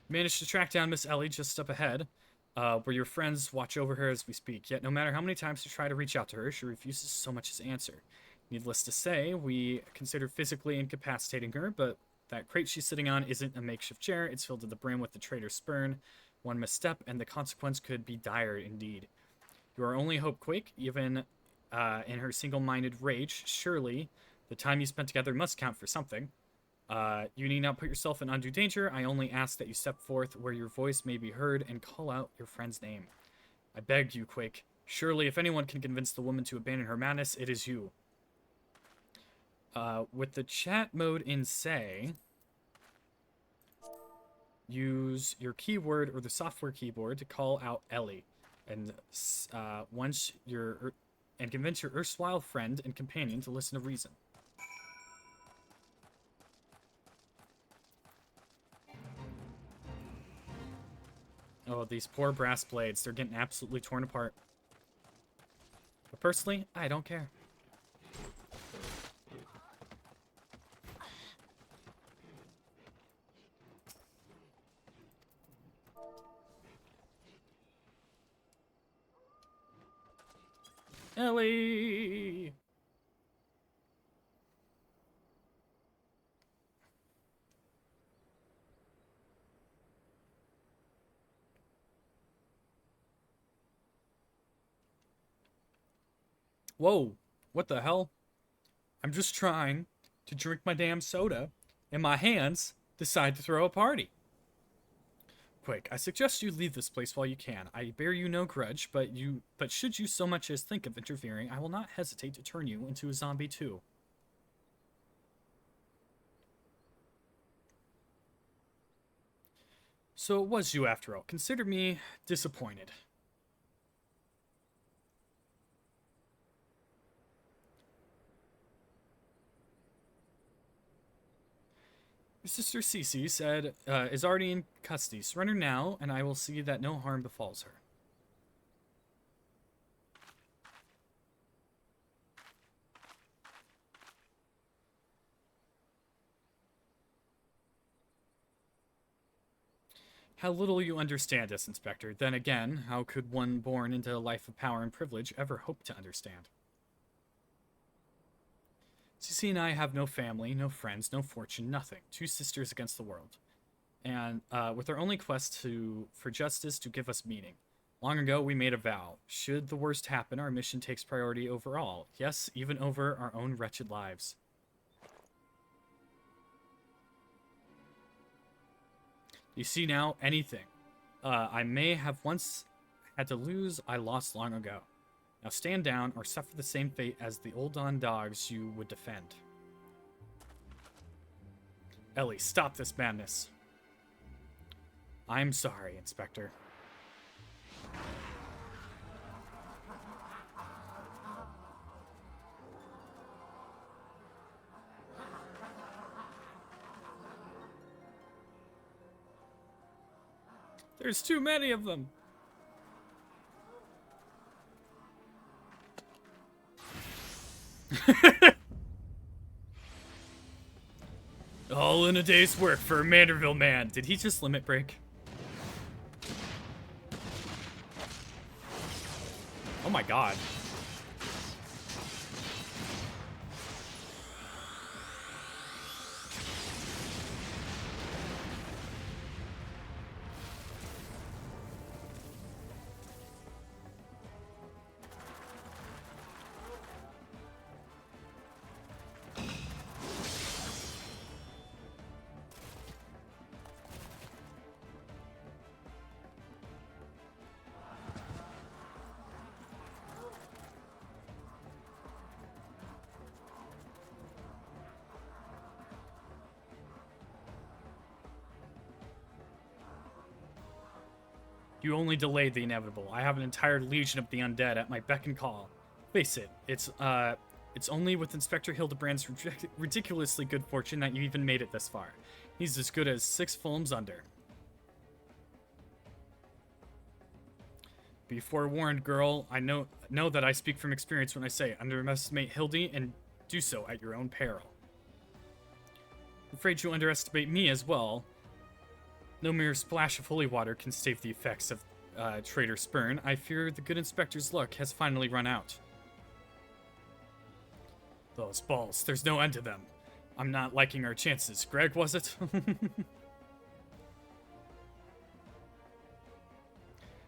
Managed to track down Miss Ellie just up ahead, where your friends watch over her as we speak. Yet no matter how many times you try to reach out to her, she refuses so much as answer. Needless to say, we consider physically incapacitating her, but that crate she's sitting on isn't a makeshift chair. It's filled to the brim with the traitor's spurn. One misstep, and the consequence could be dire indeed. You are only hope, Quake, even in her single-minded rage. Surely, the time you spent together must count for something. You need not put yourself in undue danger. I only ask that you step forth where your voice may be heard and call out your friend's name. I beg you, Quake. Surely, if anyone can convince the woman to abandon her madness, it is you. With the chat mode in say, use your keyword or the software keyboard to call out Ellie, and and convince your erstwhile friend and companion to listen to reason. Oh, these poor brass blades, they're getting absolutely torn apart. But personally, I don't care. Ellie! Whoa, what the hell? I'm just trying to drink my damn soda, and my hands decide to throw a party. Quick, I suggest you leave this place while you can. I bear you no grudge, but should you so much as think of interfering, I will not hesitate to turn you into a zombie too. So it was you after all. Consider me disappointed. Your sister Cece said, is already in custody. Surrender now, and I will see that no harm befalls her. How little you understand us, Inspector. Then again, how could one born into a life of power and privilege ever hope to understand? Cece and I have no family, no friends, no fortune, nothing. Two sisters against the world. And with our only quest for justice to give us meaning. Long ago, we made a vow. Should the worst happen, our mission takes priority over all. Yes, even over our own wretched lives. You see now, anything I may have once had to lose, I lost long ago. Now stand down or suffer the same fate as the old Don dogs you would defend. Ellie, stop this madness. I'm sorry, Inspector. There's too many of them. All in a day's work for a Manderville man. Did he just limit break? Oh my god. You only delayed the inevitable. I have an entire legion of the undead at my beck and call. Face it, it's only with Inspector Hildebrand's ridiculously good fortune that you even made it this far. He's as good as 6 fulms under. Be forewarned, girl. I know that I speak from experience when I say underestimate Hildy and do so at your own peril. I'm afraid you underestimate me as well. No mere splash of holy water can stave the effects of traitor spurn. I fear the good inspector's luck has finally run out. Those balls, there's no end to them. I'm not liking our chances. Greg, was it?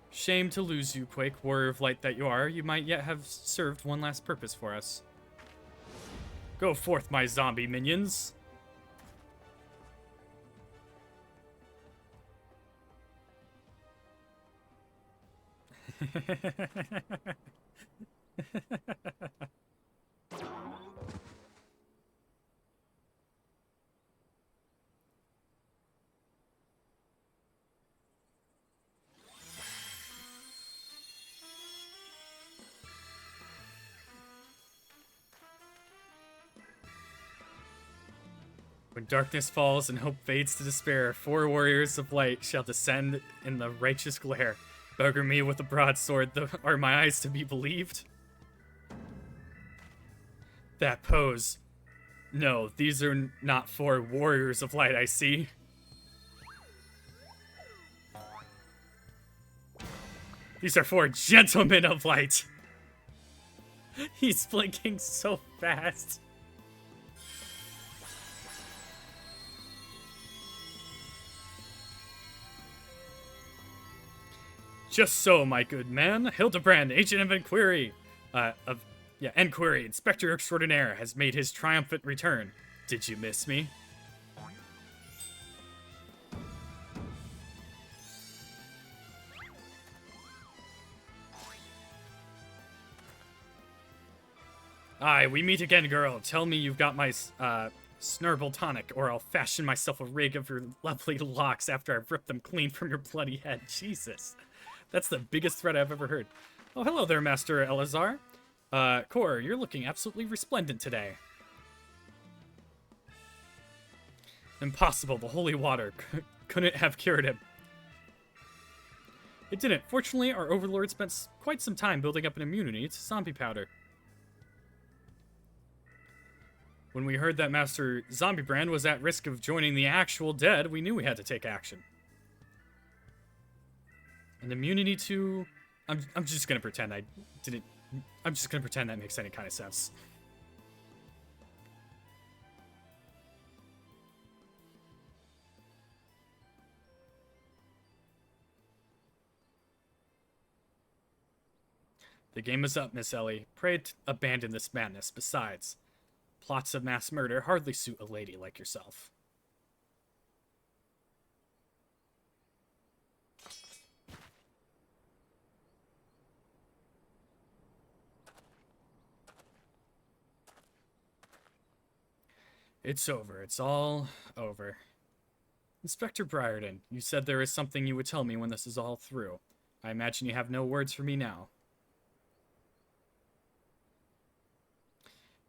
Shame to lose you, Quake, warrior of light that you are. You might yet have served one last purpose for us. Go forth, my zombie minions. When darkness falls and hope fades to despair, 4 warriors of light shall descend in the righteous glare. Bugger me with a broadsword, are my eyes to be believed? That pose. No, these are not 4 warriors of light I see. These are 4 gentlemen of light. He's blinking so fast. Just so, my good man. Hildebrand, agent of inquiry, Enquiry, Inspector Extraordinaire, has made his triumphant return. Did you miss me? Aye, we meet again, girl. Tell me you've got my, Snurble tonic, or I'll fashion myself a rig of your lovely locks after I've ripped them clean from your bloody head. Jesus. That's the biggest threat I've ever heard. Oh, hello there, Master Elazar. Core, you're looking absolutely resplendent today. Impossible, the holy water couldn't have cured him. It didn't. Fortunately, our overlord spent quite some time building up an immunity to zombie powder. When we heard that Master Zombiebrand was at risk of joining the actual dead, we knew we had to take action. An immunity to... I'm just gonna pretend I didn't... I'm just gonna pretend that makes any kind of sense. The game is up, Miss Ellie. Pray abandon this madness. Besides, plots of mass murder hardly suit a lady like yourself. It's over. It's all over. Inspector Briarden, you said there is something you would tell me when this is all through. I imagine you have no words for me now.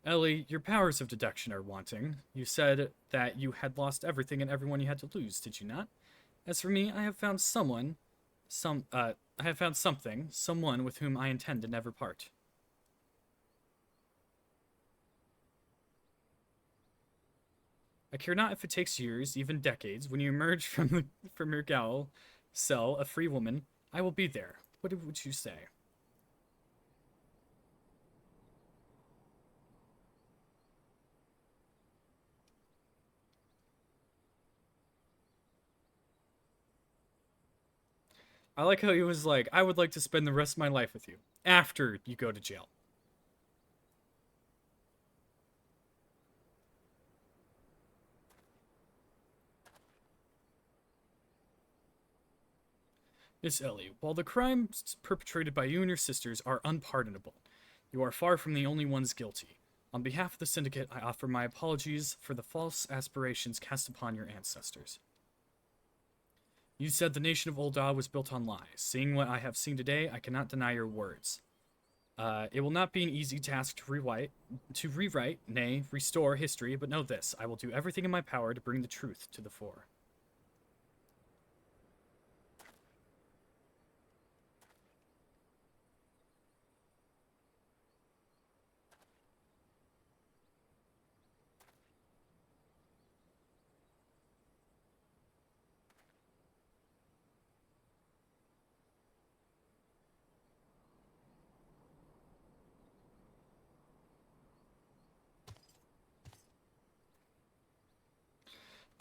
Ellie, your powers of deduction are wanting. You said that you had lost everything and everyone you had to lose, did you not? As for me, I have found someone with whom I intend to never part. I care not if it takes years, even decades. When you emerge from your gaol cell, a free woman, I will be there. What would you say? I like how he was like, I would like to spend the rest of my life with you after you go to jail. Miss Ellie, while the crimes perpetrated by you and your sisters are unpardonable, you are far from the only ones guilty. On behalf of the Syndicate, I offer my apologies for the false aspirations cast upon your ancestors. You said the nation of Ul'dah was built on lies. Seeing what I have seen today, I cannot deny your words. It will not be an easy task to rewrite, nay, restore history, but know this, I will do everything in my power to bring the truth to the fore.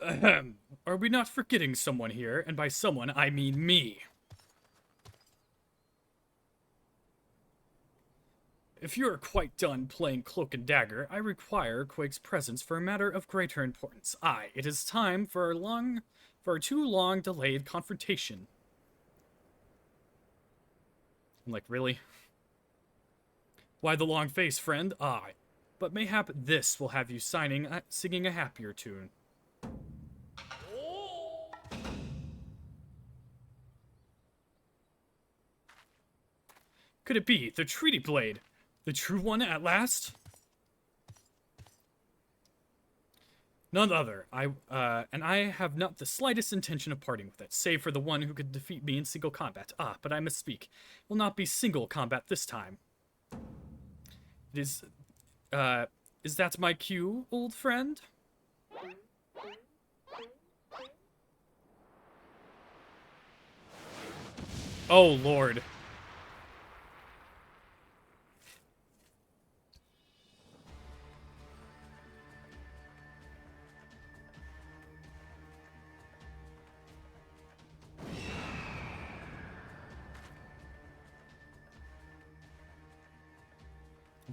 Ahem. Are we not forgetting someone here? And by someone, I mean me. If you are quite done playing cloak and dagger, I require Quake's presence for a matter of greater importance. Aye, it is time for a too long delayed confrontation. I'm like, really? Why the long face, friend? Aye. But mayhap this will have you singing a happier tune. Could it be the treaty blade? The true one at last? None other. And I have not the slightest intention of parting with it, save for the one who could defeat me in single combat. Ah, but I misspeak. It will not be single combat this time. It is that my cue, old friend? Oh, Lord.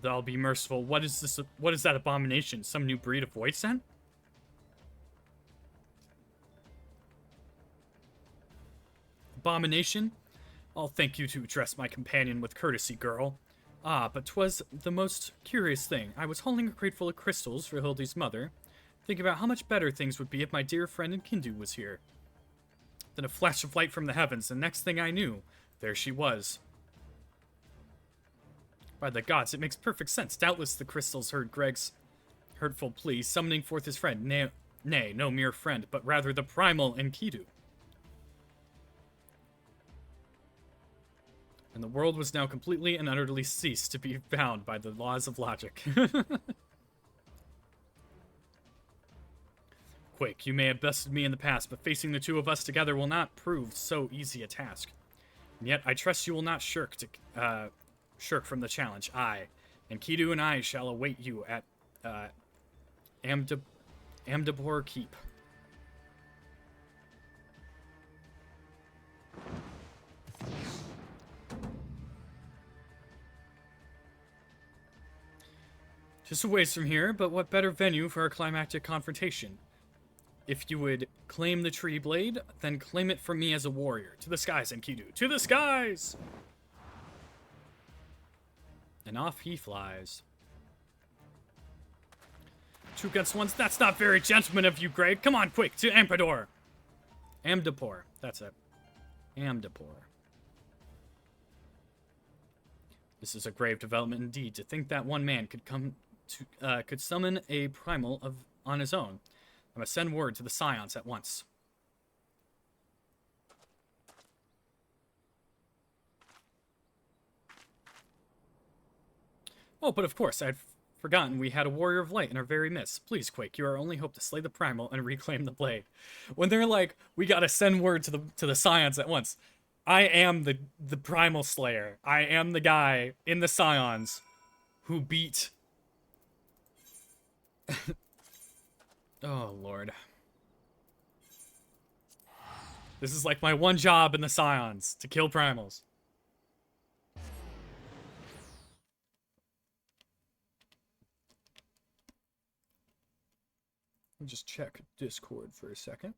Thou be merciful. What is this? What is that abomination? Some new breed of void scent? Abomination? I'll thank you to address my companion with courtesy, girl. Ah, but 'twas the most curious thing. I was holding a crate full of crystals for Hildy's mother, thinking about how much better things would be if my dear friend Kindu was here. Then a flash of light from the heavens, and next thing I knew, there she was. By the gods, it makes perfect sense. Doubtless the crystals heard Greg's hurtful plea, summoning forth his friend. Nay, no mere friend, but rather the primal Enkidu. And the world was now completely and utterly ceased to be bound by the laws of logic. Quake, you may have bested me in the past, but facing the two of us together will not prove so easy a task. And yet, I trust you will not shirk from the challenge. I, Enkidu and I shall await you at Amdapor Keep. Just a ways from here, but what better venue for a climactic confrontation? If you would claim the tree blade, then claim it from me as a warrior. To the skies, Enkidu. To the skies! And off he flies. 2 against 1. That's not very gentleman of you, Greg. Come on, quick, to Ampador. Amdapor. That's it. Amdapor. This is a grave development indeed. To think that one man could summon a primal on his own. I must send word to the Scions at once. Oh, but of course, I'd forgotten we had a warrior of light in our very midst. Please, Quake, you are our only hope to slay the primal and reclaim the blade. When they're like, we gotta send word to the Scions at once. I am the primal slayer. I am the guy in the Scions who beat... Oh, Lord. This is like my one job in the Scions, to kill primals. Let me just check Discord for a second.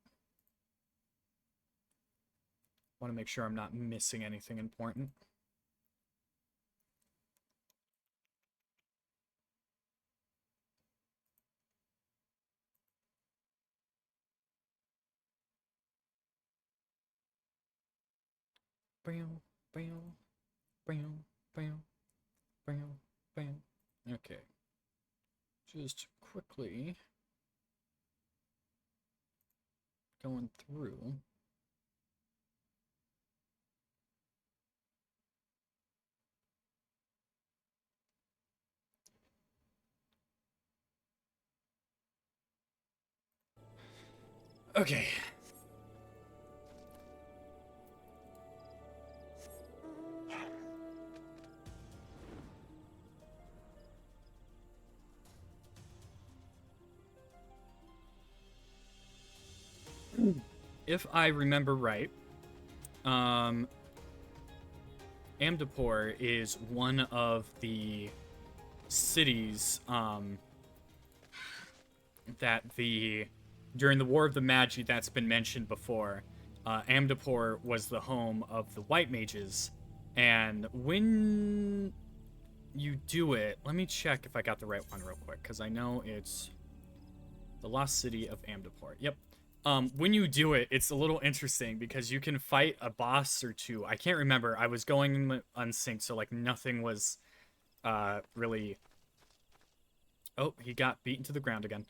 Want to make sure I'm not missing anything important. Bam, bam, bam, bam, bam, bam. Okay. Just quickly going through. Okay. If I remember right, Amdapor is one of the cities that during the War of the Magi that's been mentioned before, Amdapor was the home of the White Mages, and when you do it, let me check if I got the right one real quick, because I know it's the Lost City of Amdapor. Yep. When you do it, it's a little interesting because you can fight a boss or two. I can't remember. I was going unsynced, so like nothing was really. Oh, he got beaten to the ground again.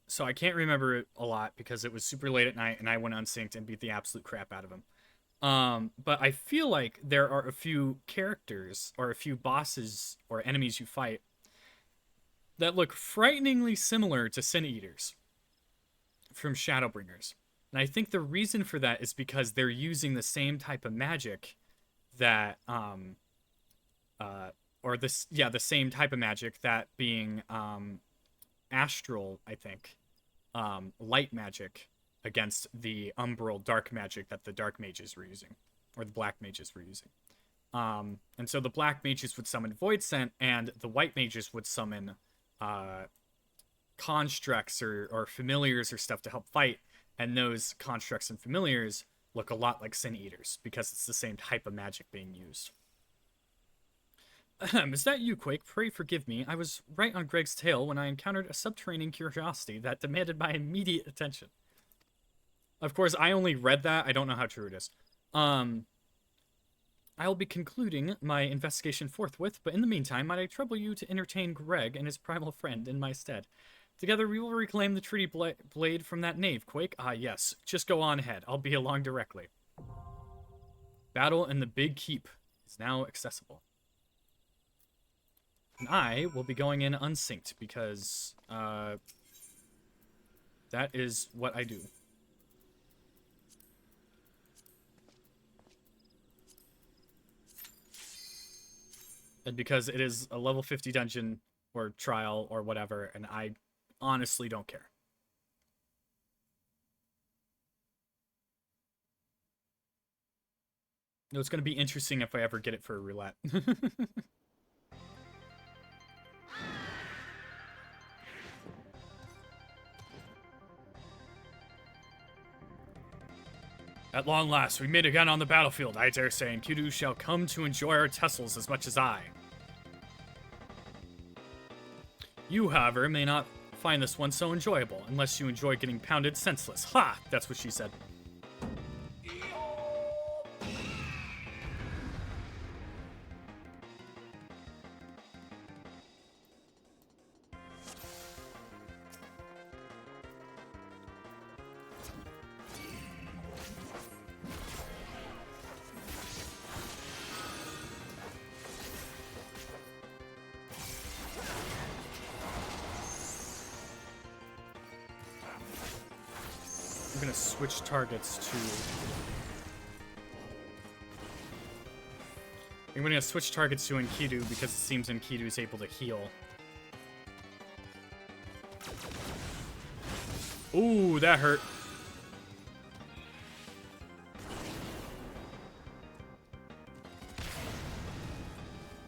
So I can't remember it a lot because it was super late at night and I went unsynced and beat the absolute crap out of him. But I feel like there are a few characters or a few bosses or enemies you fight that look frighteningly similar to Sin Eaters from Shadowbringers. And I think the reason for that is because they're using the same type of magic that the same type of magic, that being astral, I think, light magic against the umbral dark magic that the dark mages were using, or the black mages were using. And so the black mages would summon Void Scent, and the white mages would summon constructs or familiars or stuff to help fight, and those constructs and familiars look a lot like Sin Eaters because it's the same type of magic being used. Is that you, Quake? Pray forgive me. I was right on Greg's tail when I encountered a subterranean curiosity that demanded my immediate attention. Of course, I only read that. I don't know how true it is. I'll be concluding my investigation forthwith, but in the meantime, might I trouble you to entertain Greg and his primal friend in my stead? Together we will reclaim the treaty blade from that knave, Quake. Ah, yes. Just go on ahead. I'll be along directly. Battle in the Big Keep is now accessible. And I will be going in unsynced because that is what I do. And because it is a level 50 dungeon or trial or whatever, and I honestly don't care. No, it's going to be interesting if I ever get it for a roulette. At long last, we meet again on the battlefield, I dare say, and Kidu shall come to enjoy our tussles as much as I. You, however, may not find this one so enjoyable, unless you enjoy getting pounded senseless. Ha! That's what she said. I'm gonna switch targets to... I'm gonna switch targets to Enkidu because it seems Enkidu is able to heal. Ooh, that hurt.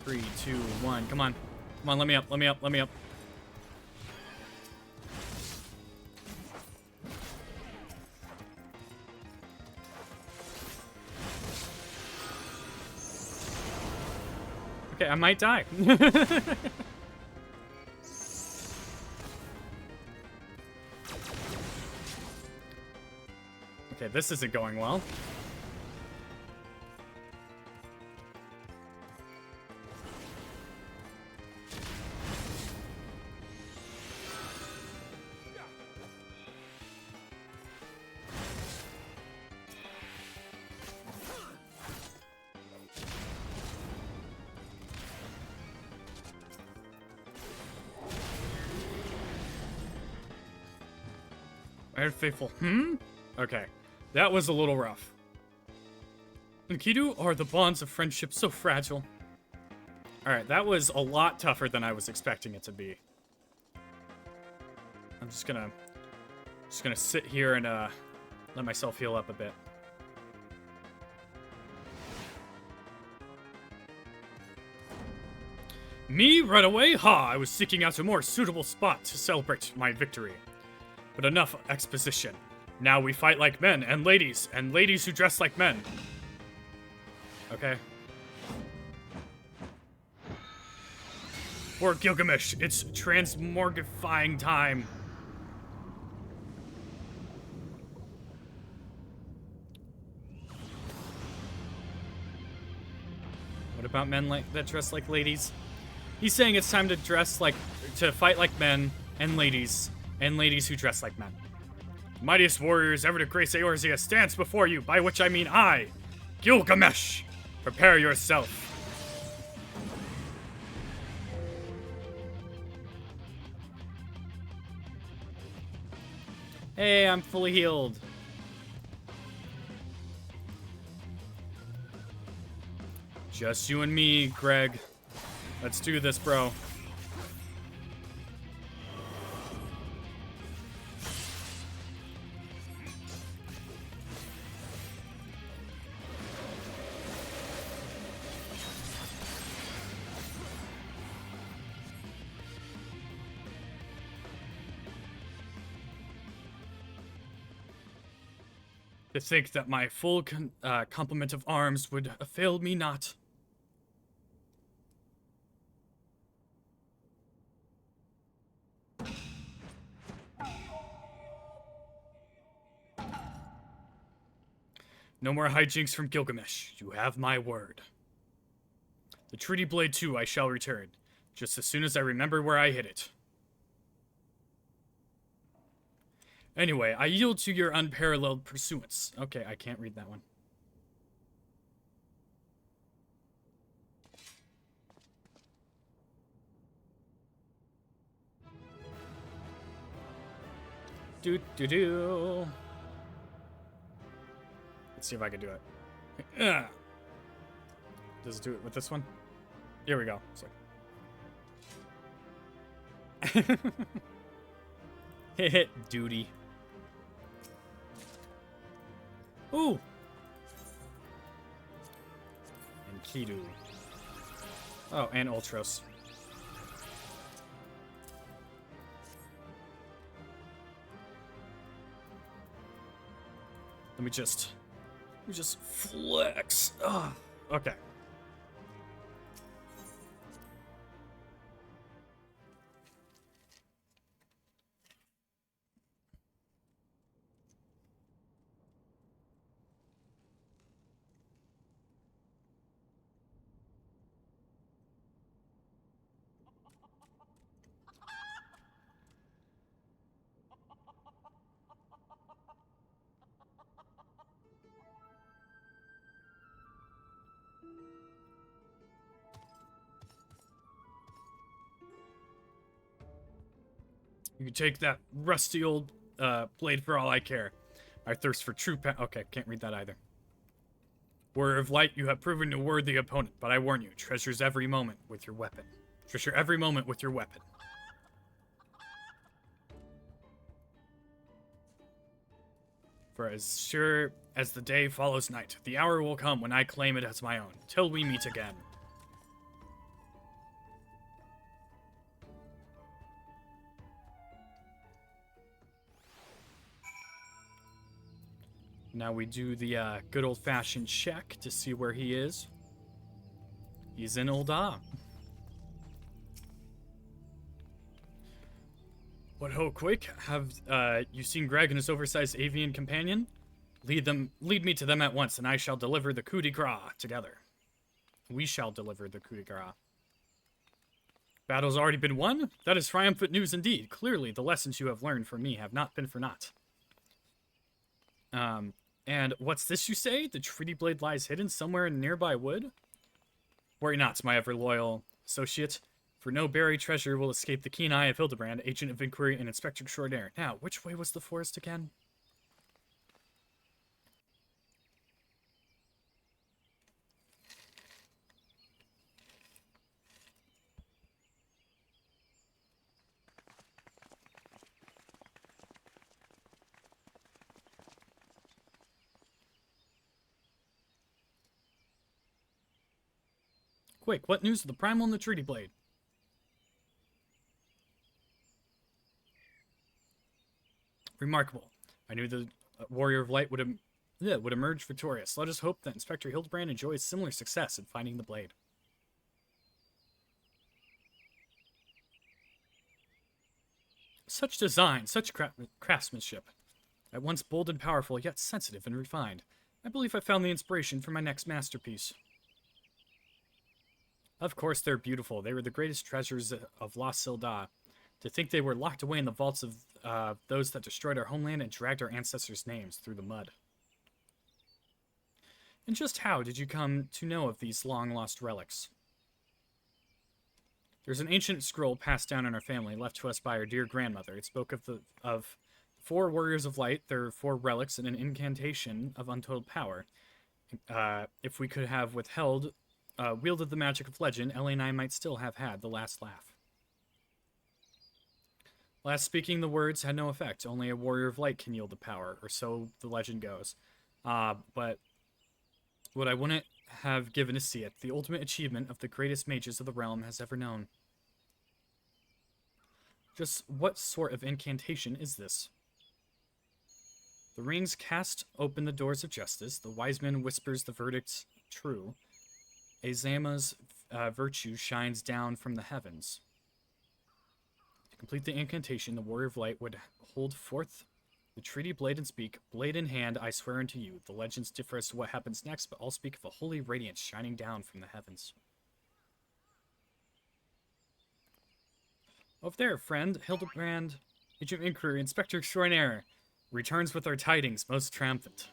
Three, two, one. Come on. Come on, let me up, let me up, let me up. Okay, I might die. Okay, this isn't going well. Iron Faithful. Okay. That was a little rough. Enkidu, are the bonds of friendship so fragile? Alright, that was a lot tougher than I was expecting it to be. I'm just gonna sit here and let myself heal up a bit. Me, right away? Ha! I was seeking out a more suitable spot to celebrate my victory. But enough exposition. Now we fight like men, and ladies who dress like men. Okay. For Gilgamesh, it's transmorgifying time. What about men that dress like ladies? He's saying it's time to fight like men, and ladies who dress like men. Mightiest warriors ever to grace Eorzea stands before you, by which I mean I, Gilgamesh. Prepare yourself. Hey, I'm fully healed. Just you and me, Greg. Let's do this, bro. To think that my full complement of arms would avail me not. No more hijinks from Gilgamesh. You have my word. The Treaty Blade 2 I shall return, just as soon as I remember where I hid it. Anyway, I yield to your unparalleled pursuance. Okay, I can't read that one. Do. Let's see if I can do it. Does it do it with this one? Here we go. Hit duty. Ooh. And Kidu. Oh, and Ultros. Let me just flex. Ugh. Okay. You can take that rusty old blade for all I care. I thirst for true okay, can't read that either. Warrior of Light, you have proven a worthy opponent, but I warn you, treasures every moment with your weapon. Treasure every moment with your weapon. For as sure as the day follows night, the hour will come when I claim it as my own, till we meet again. Now we do the good old-fashioned check to see where he is. He's in Ul'dah. What ho, Quake? Have you seen Greg and his oversized avian companion? Lead me to them at once, and I shall deliver the coup de grace together. We shall deliver the coup de grace. Battle's already been won? That is triumphant news indeed. Clearly, the lessons you have learned from me have not been for naught. And what's this you say? The treaty blade lies hidden somewhere in nearby wood? Worry not, my ever-loyal associate, For no buried treasure will escape the keen eye of Hildebrand, agent of inquiry and inspector extraordinaire. Now, which way was the forest again? Quick, what news of the primal and the treaty blade? Remarkable. I knew the warrior of light would emerge victorious. Let us hope that Inspector Hildebrand enjoys similar success in finding the blade. Such design, such craftsmanship. At once bold and powerful, yet sensitive and refined. I believe I found the inspiration for my next masterpiece. Of course they're beautiful. They were the greatest treasures of La Silda. To think they were locked away in the vaults of those that destroyed our homeland and dragged our ancestors' names through the mud. And just how did you come to know of these long-lost relics? There's an ancient scroll passed down in our family, left to us by our dear grandmother. It spoke of 4 warriors of light, their 4 relics, and an incantation of untold power. If we could have wielded the magic of legend, Ellie and I might still have had the last laugh. Last speaking the words had no effect. Only a warrior of light can yield the power, or so the legend goes. But what I wouldn't have given to see it, the ultimate achievement of the greatest mages of the realm has ever known. Just what sort of incantation is this? The rings cast open the doors of justice. The wise man whispers the verdict true. Azama's virtue shines down from the heavens. To complete the incantation, the warrior of light would hold forth the treaty blade and speak, blade in hand, I swear unto you. The legends differ as to what happens next, but all speak of a holy radiance shining down from the heavens. Over there, friend, Hildebrand, agent of inquiry, inspector extraordinaire, returns with our tidings, most triumphant.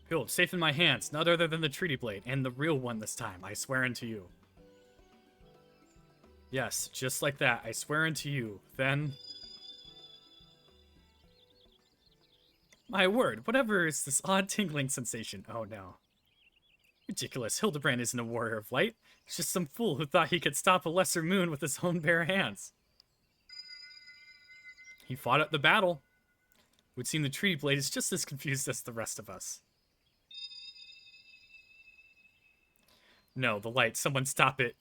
Behold, safe in my hands, none other than the treaty blade, and the real one this time, I swear unto you. Yes, just like that, I swear unto you. Then... My word, whatever is this odd tingling sensation? Oh no. Ridiculous, Hildebrand isn't a warrior of light. He's just some fool who thought he could stop a lesser moon with his own bare hands. He fought at the battle. It would seem the treaty blade is just as confused as the rest of us. No, the light. Someone stop it.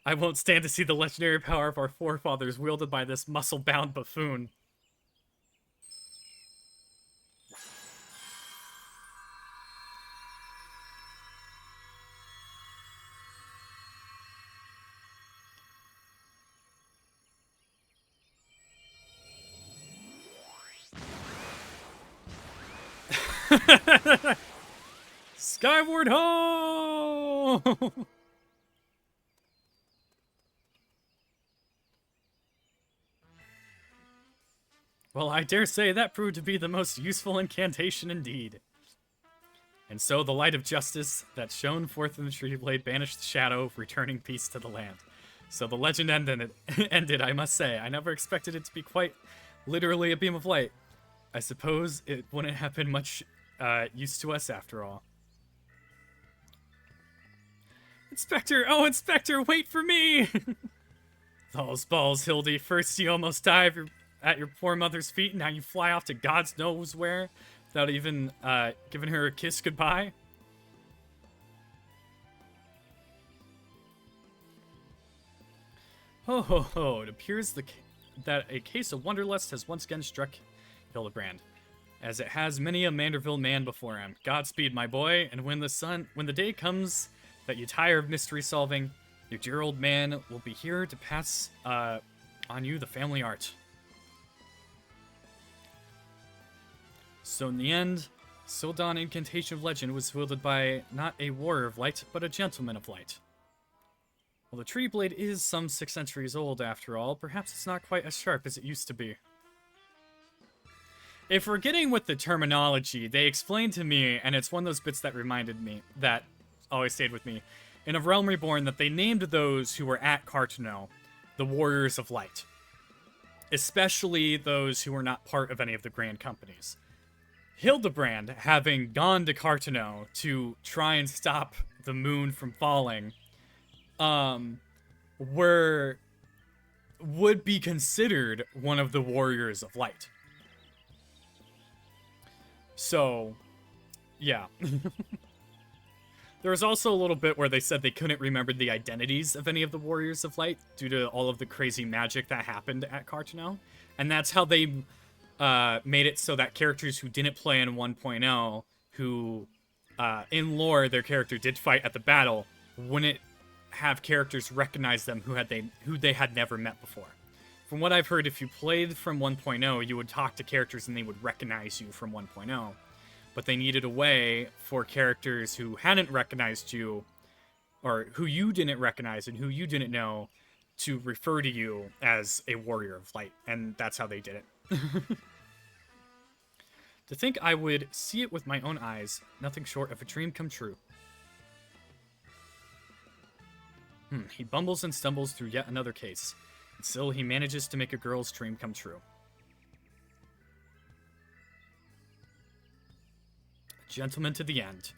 I won't stand to see the legendary power of our forefathers wielded by this muscle-bound buffoon. Skyward ho! Well, I dare say that proved to be the most useful incantation indeed. And so the light of justice that shone forth in the tree blade banished the shadow, returning peace to the land. So the legend ended, I must say. I never expected it to be quite literally a beam of light. I suppose it wouldn't have been much use to us after all. Inspector! Oh, Inspector, wait for me! Those balls, Hildy. First you almost die at your poor mother's feet, and now you fly off to God's knows where without even giving her a kiss goodbye. Ho ho ho, it appears that a case of wanderlust has once again struck Hildebrand, as it has many a Manderville man before him. Godspeed, my boy, and when the day comes that you tire of mystery solving, your dear old man will be here to pass on you the family art. So in the end, Sildan Incantation of Legend was wielded by not a warrior of light, but a gentleman of light. Well, the tree blade is some 6 centuries old after all. Perhaps it's not quite as sharp as it used to be. If we're getting with the terminology, they explained to me, and it's one of those bits that reminded me, that always stayed with me, in A Realm Reborn, that they named those who were at Cartano the Warriors of Light. Especially those who were not part of any of the Grand Companies. Hildebrand, having gone to Cartano to try and stop the moon from falling, would be considered one of the Warriors of Light. So, yeah. There was also a little bit where they said they couldn't remember the identities of any of the Warriors of Light due to all of the crazy magic that happened at Cartano. And that's how they made it so that characters who didn't play in 1.0, who, in lore, their character did fight at the battle, wouldn't have characters recognize them who they had never met before. From what I've heard, if you played from 1.0, you would talk to characters and they would recognize you from 1.0. But they needed a way for characters who hadn't recognized you, or who you didn't recognize and who you didn't know, to refer to you as a Warrior of Light. And that's how they did it. To think I would see it with my own eyes, nothing short of a dream come true. He bumbles and stumbles through yet another case. And still he manages to make a girl's dream come true. A gentleman to the end.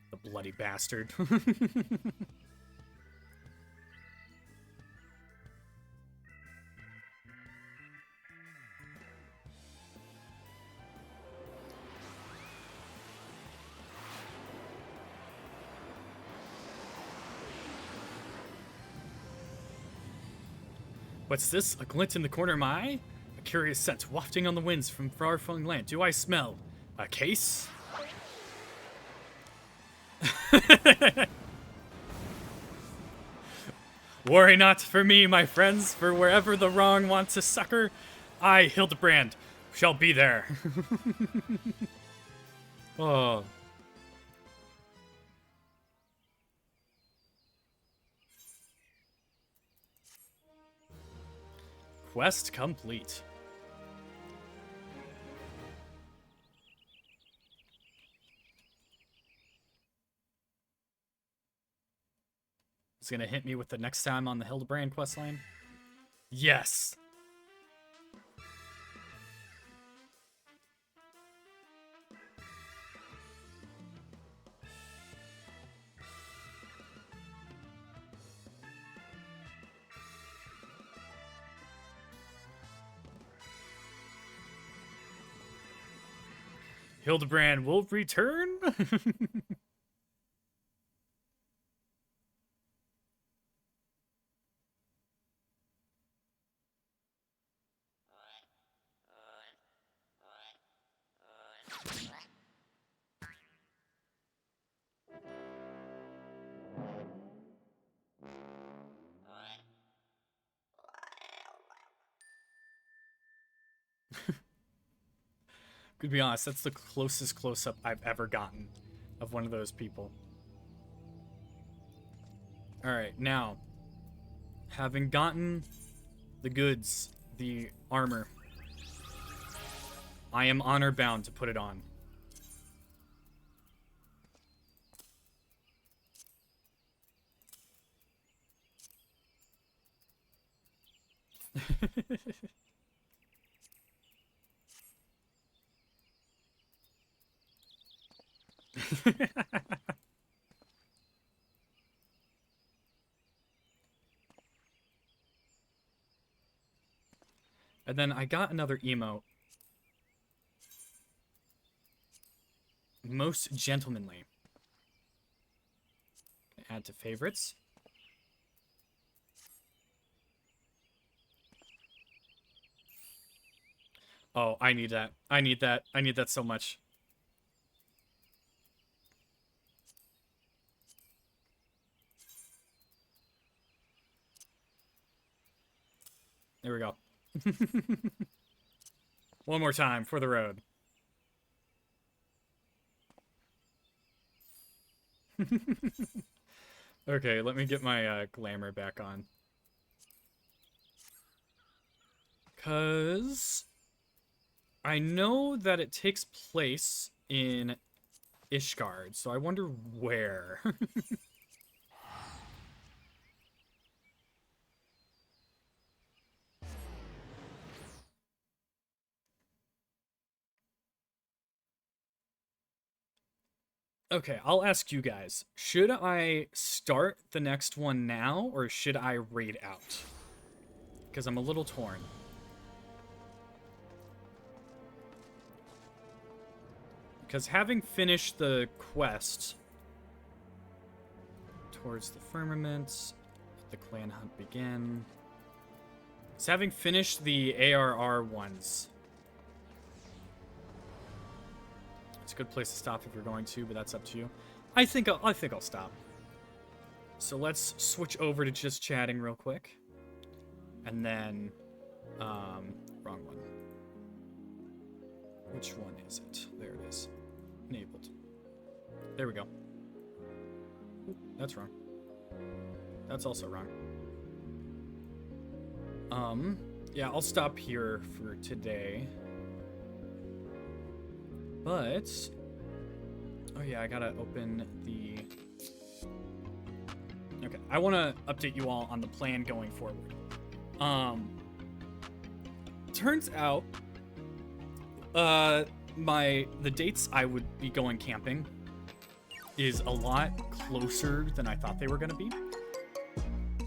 The bloody bastard. What's this? A glint in the corner of my eye? A curious scent wafting on the winds from far-flung land. Do I smell a case? Worry not for me, my friends, for wherever the wrong wants a succor, I, Hildebrand, shall be there. Oh. Quest complete. It's gonna hit me with the next time on the Hildebrand questline. Yes! Hildebrand will return? To be honest, that's the closest close-up I've ever gotten of one of those people. Alright, now, having gotten the goods, the armor, I am honor-bound to put it on. And then I got another emote. Most gentlemanly. Add to favorites. Oh, I need that. I need that. I need that so much. There we go. One more time for the road. Okay, let me get my glamour back on. Because I know that it takes place in Ishgard, so I wonder where. Okay, I'll ask you guys. Should I start the next one now, or should I raid out? Because I'm a little torn. Because having finished the quest towards the firmament, let the clan hunt begin. So having finished the ARR ones, it's a good place to stop if you're going to, but that's up to you. I think I'll stop. So let's switch over to just chatting real quick, and then wrong one. Which one is it? There it is. Enabled. There we go. Ooh, that's wrong. That's also wrong. Yeah, I'll stop here for today. But, oh yeah, I gotta open the, okay, I want to update you all on the plan going forward. Turns out, the dates I would be going camping is a lot closer than I thought they were gonna be.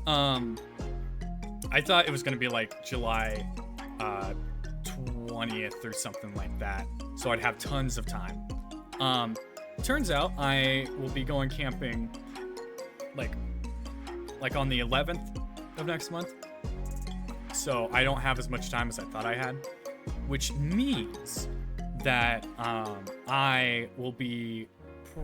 I thought it was gonna be like July 20th or something like that, so I'd have tons of time. Turns out I will be going camping like on the 11th of next month, so I don't have as much time as I thought I had, which means that I will be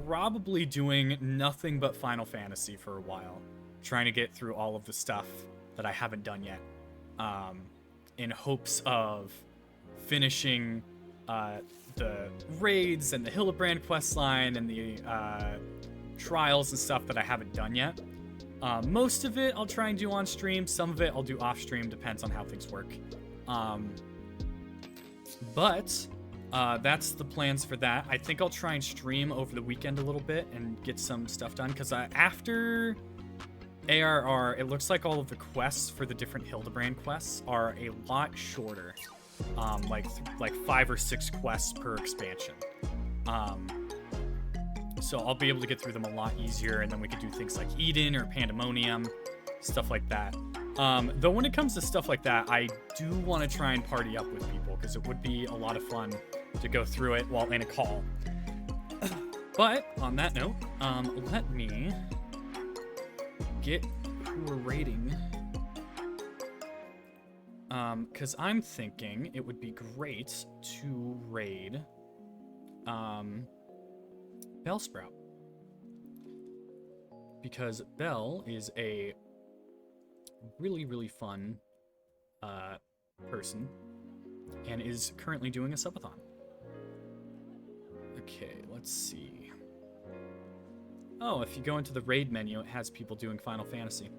probably doing nothing but Final Fantasy for a while, trying to get through all of the stuff that I haven't done yet, in hopes of finishing the raids and the Hildebrand questline and the trials and stuff that I haven't done yet. Most of it I'll try and do on stream. Some of it I'll do off stream, depends on how things work. But that's the plans for that. I think I'll try and stream over the weekend a little bit and get some stuff done, because after ARR, it looks like all of the quests for the different Hildebrand quests are a lot shorter. Like 5 or 6 quests per expansion. So I'll be able to get through them a lot easier, and then we could do things like Eden or Pandemonium, stuff like that. Though when it comes to stuff like that, I do want to try and party up with people, because it would be a lot of fun to go through it while in a call. But on that note, let me get who we're raiding. Because I'm thinking it would be great to raid Bellsprout. Because Belle is a really, really fun person and is currently doing a subathon. Okay, let's see. Oh, if you go into the raid menu, it has people doing Final Fantasy.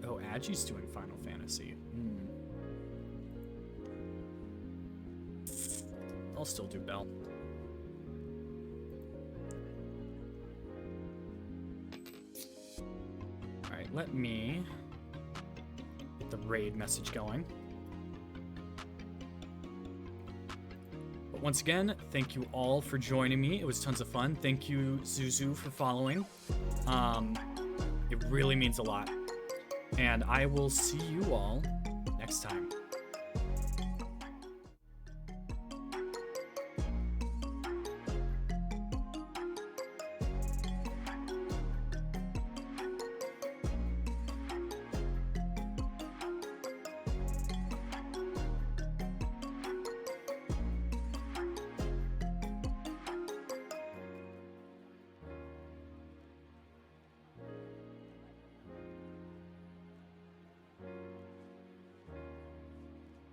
Oh, Agi's doing Final Fantasy. I'll still do Belle. Alright, let me get the raid message going. But once again, thank you all for joining me. It was tons of fun. Thank you, Zuzu, for following. It really means a lot. And I will see you all next time.